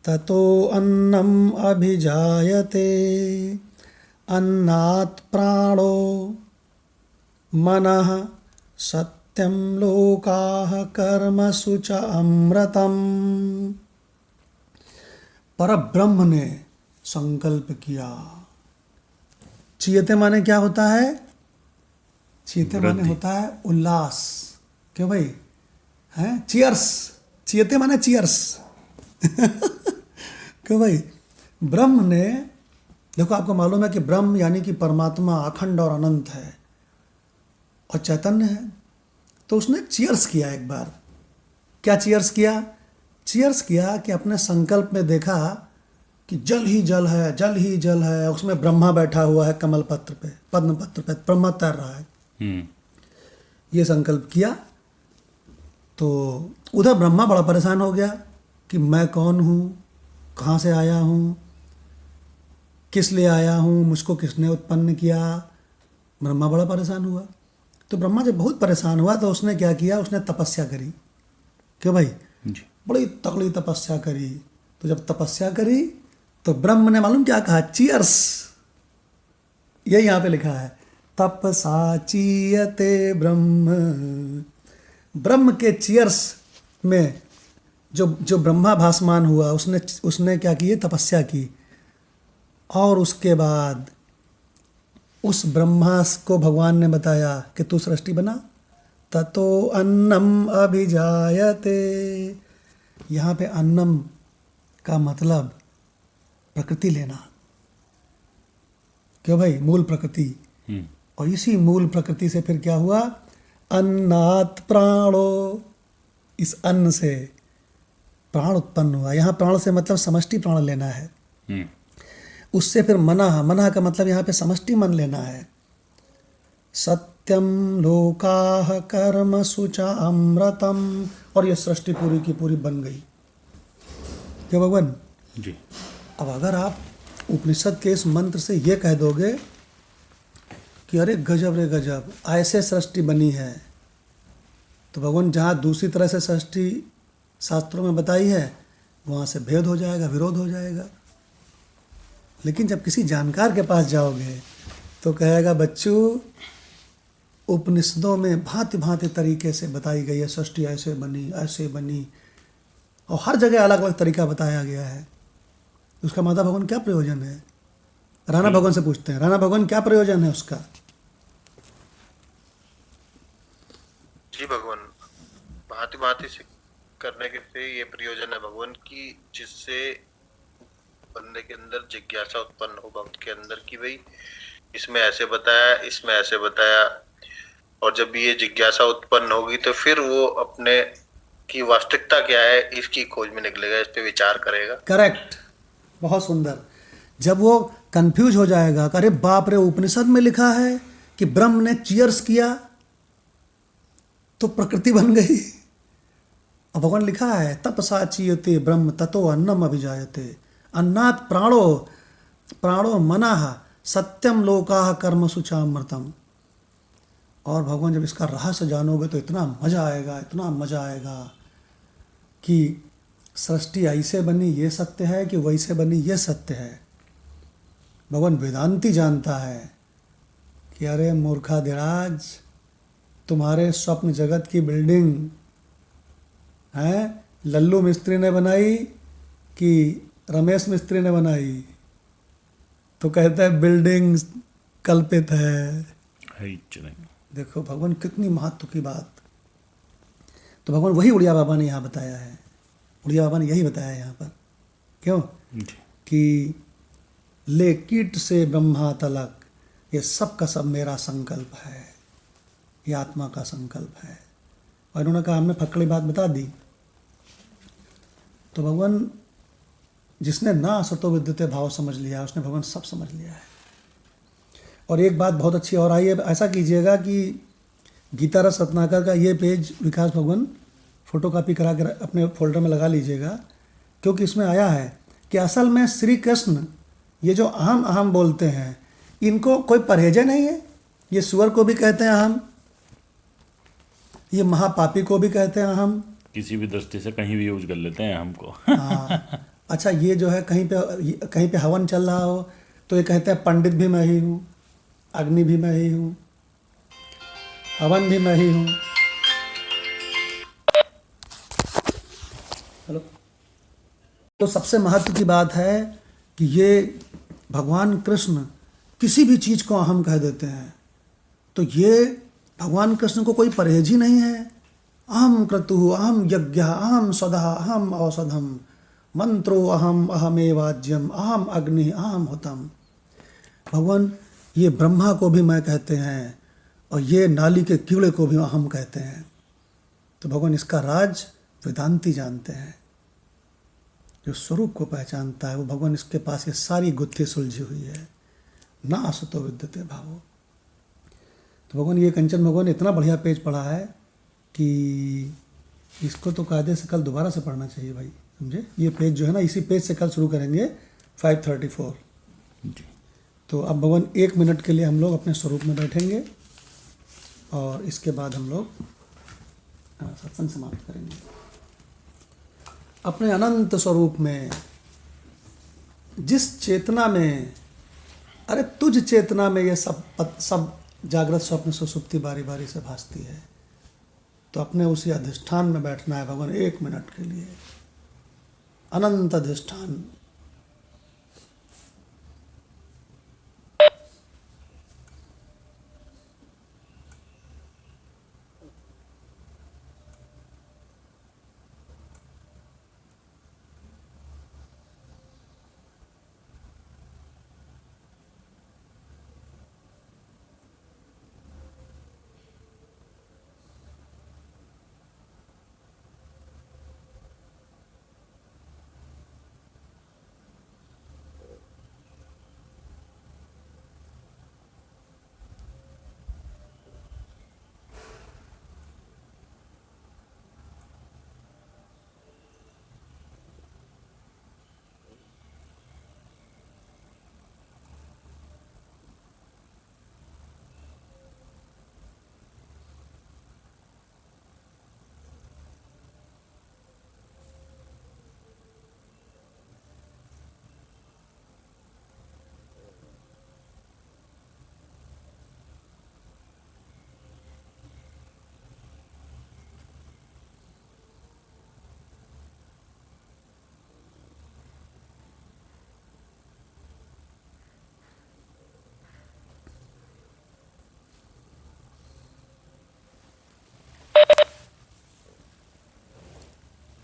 ततो अन्नम अभिजायते अन्नात् प्राणो मनः सत्यम लोकाः कर्मसु च अमृतम। परब्रह्म ने संकल्प किया। चीयते माने क्या होता है? चीयते माने होता है उल्लास। क्यों भाई? हैं? चीयर्स। चीयते माने चीयर्स। क्यों भाई? ब्रह्म ने, देखो आपको मालूम है कि ब्रह्म यानी कि परमात्मा अखंड और अनंत है और चैतन्य है। तो उसने चीयर्स किया एक बार। क्या चीयर्स किया? चीयर्स किया कि अपने संकल्प में देखा कि जल ही जल है, जल ही जल है। उसमें ब्रह्मा बैठा हुआ है कमल पत्र पे, पद्म पत्र पे, ब्रह्मा तैर रहा है। ये संकल्प किया तो उधर ब्रह्मा बड़ा परेशान हो गया कि मैं कौन हूँ, कहाँ से आया हूँ, किस लिए आया हूँ, मुझको किसने उत्पन्न किया। ब्रह्मा बड़ा परेशान हुआ। तो ब्रह्मा जब बहुत परेशान हुआ तो उसने क्या किया? उसने तपस्या करी। क्यों भाई? बड़ी तगड़ी तपस्या करी। तो जब तपस्या करी तो ब्रह्म ने मालूम क्या कहा? चीयर्स। ये यहाँ पे लिखा है तपसा चीयते ब्रह्म। ब्रह्म के चीयर्स में जो ब्रह्मा भासमान हुआ, उसने क्या की? तपस्या की। और उसके बाद उस ब्रह्मा को भगवान ने बताया कि तू सृष्टि बना। ततो अन्नम अभिजायते। यहाँ पे अन्नम का मतलब प्रकृति लेना। क्यों भाई? मूल प्रकृति। और इसी मूल प्रकृति से फिर क्या हुआ? अन्नात् प्राणो। इस अन्न से प्राण उत्पन्न हुआ। यहाँ प्राण से मतलब समष्टि प्राण लेना है। उससे फिर मनः, मनः का मतलब यहाँ पे समष्टि मन लेना है। सत्यम लोकाः कर्म सुचा अमृतम। और ये सृष्टि पूरी की पूरी बन गई। क्या भगवान जी? अब अगर आप उपनिषद के इस मंत्र से ये कह दोगे कि अरे गजब रे गजब, ऐसे सृष्टि बनी है, तो भगवान जहाँ दूसरी तरह से सृष्टि शास्त्रों में बताई है वहाँ से भेद हो जाएगा, विरोध हो जाएगा। लेकिन जब किसी जानकार के पास जाओगे तो कहेगा बच्चों, उपनिषदों में भांति भांति तरीके से बताई गई है, सृष्टि ऐसे बनी, और हर जगह अलग अलग तरीका बताया गया है। उसका माता भगवान क्या प्रयोजन है? राणा भगवान से पूछते हैं, राणा भगवान क्या प्रयोजन है उसका? जी भगवान, भांति भांति से करने के से ये प्रयोजन है भगवान की, जिससे बंदे के अंदर जिज्ञासा उत्पन्न हो भक्त के अंदर कि भाई इसमें ऐसे बताया, इसमें ऐसे बताया। और जब ये जिज्ञासा उत्पन्न होगी तो फिर वो अपने की वास्तविकता क्या है इसकी खोज में निकलेगा, इस पे विचार करेगा। करेक्ट, बहुत सुंदर। जब वो कंफ्यूज हो जाएगा, अरे बाप रे, उपनिषद में लिखा है कि ब्रह्म ने चीयर्स किया तो प्रकृति बन गई। अब भगवान लिखा है तपसा चीयते ब्रह्म ततो अन्नम अभिजायते। अन्नात् प्राणो, प्राणो मनः सत्यम लोकाः कर्म सुचामृतम। और भगवान जब इसका रहस्य जानोगे तो इतना मजा आएगा कि सृष्टि ऐसे बनी ये सत्य है कि वैसे बनी ये सत्य है। भगवान वेदांती जानता है कि अरे मूर्खाधिराज, तुम्हारे स्वप्न जगत की बिल्डिंग है लल्लू मिस्त्री ने बनाई कि रमेश मिस्त्री ने बनाई? तो कहता है बिल्डिंग कल्पित है। देखो भगवान कितनी महत्व की बात। तो भगवान वही उड़िया बाबा ने यहाँ बताया है। उड़िया बाबा ने यही बताया है यहाँ पर। क्यों? कि ले कीट से ब्रह्मा तलक, ये सब का सब मेरा संकल्प है, ये आत्मा का संकल्प है। और इन्होंने कहा हमने फकड़ी बात बता दी। तो भगवान जिसने ना असतो विद्यते भाव समझ लिया, उसने भगवान सब समझ लिया है। और एक बात बहुत अच्छी और आई है, ऐसा कीजिएगा कि गीता रस रत्नाकर का ये पेज विकास भगवान फोटो कापी करा कर अपने फोल्डर में लगा लीजिएगा, क्योंकि इसमें आया है कि असल में श्री कृष्ण ये जो अहम अहम बोलते हैं, इनको कोई परहेज नहीं है। ये सुअर को भी कहते हैं अहम, ये महापापी को भी कहते हैं अहम, किसी भी दृष्टि से कहीं भी यूज कर लेते हैं हमको। हाँ। अच्छा, ये जो है कहीं पे हवन चल रहा हो तो ये कहते हैं पंडित भी मैं ही हूँ, अग्नि भी मैं ही हूँ, हवन भी मैं ही हूँ। हेलो। तो सबसे महत्व की बात है कि ये भगवान कृष्ण किसी भी चीज़ को अहम कह देते हैं। तो ये भगवान कृष्ण को कोई परहेज ही नहीं है। अहम क्रतुः, अहम यज्ञः, अहम स्वधः, अहम औषधम, मंत्रो अहम अहमेवाज्यम, अहम अग्नि, अहम होतम। भगवान ये ब्रह्मा को भी मैं कहते हैं और ये नाली के कीड़े को भी अहम कहते हैं। तो भगवान इसका राज वेदांती जानते हैं। जो स्वरूप को पहचानता है वो भगवान, इसके पास ये सारी गुत्थी सुलझी हुई है। ना असतो विद्यते भावो। तो भगवान ये कंचन भगवान ने इतना बढ़िया पेज पढ़ा है कि इसको तो कायदे से कल दोबारा से पढ़ना चाहिए भाई, समझे। ये पेज जो है ना, इसी पेज से कल शुरू करेंगे 534 जी। तो अब भगवान 1 मिनट के लिए हम लोग अपने स्वरूप में बैठेंगे और इसके बाद हम लोग सत्संग समाप्त करेंगे। अपने अनंत स्वरूप में, जिस चेतना में, अरे तुझ चेतना में ये सब जागृत स्वप्न सुसुप्ति बारी बारी से भासती है। तो अपने उसी अधिष्ठान में बैठना है भगवान 1 मिनट के लिए। अनंत अधिष्ठान।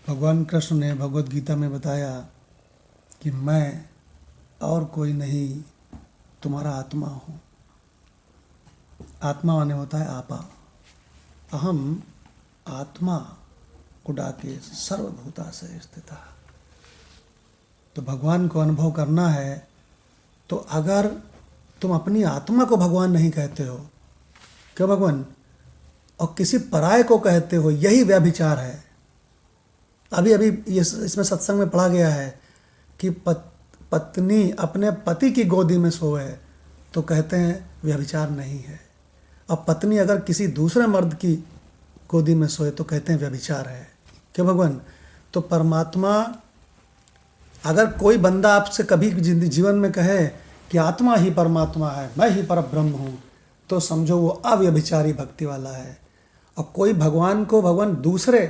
भगवान कृष्ण ने भगवत गीता में बताया कि मैं और कोई नहीं तुम्हारा आत्मा हूँ। आत्मा माने होता है आपा। अहम आत्मा गुडाके सर्वभूता से स्थिता। तो भगवान को अनुभव करना है तो अगर तुम अपनी आत्मा को भगवान नहीं कहते हो, क्यों भगवान, और किसी पराये को कहते हो, यही व्यभिचार है। अभी अभी ये इसमें सत्संग में पढ़ा गया है कि पत्नी अपने पति की गोदी में सोए तो कहते हैं व्यभिचार नहीं है, और पत्नी अगर किसी दूसरे मर्द की गोदी में सोए तो कहते हैं व्यभिचार है। क्यों भगवान? तो परमात्मा, अगर कोई बंदा आपसे कभी जीवन में कहे कि आत्मा ही परमात्मा है, मैं ही परब्रह्म हूँ, तो समझो वो अव्यभिचारी भक्ति वाला है। और कोई भगवान को भगवान दूसरे,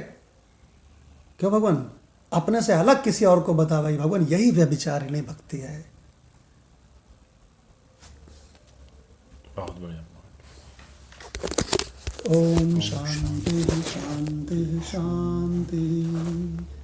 क्यों भगवान, अपने से अलग किसी और को बता भाई भगवान, यही व्यभिचारिणी भक्ति है। बहुत बढ़िया। ओम शांति शांति शांति।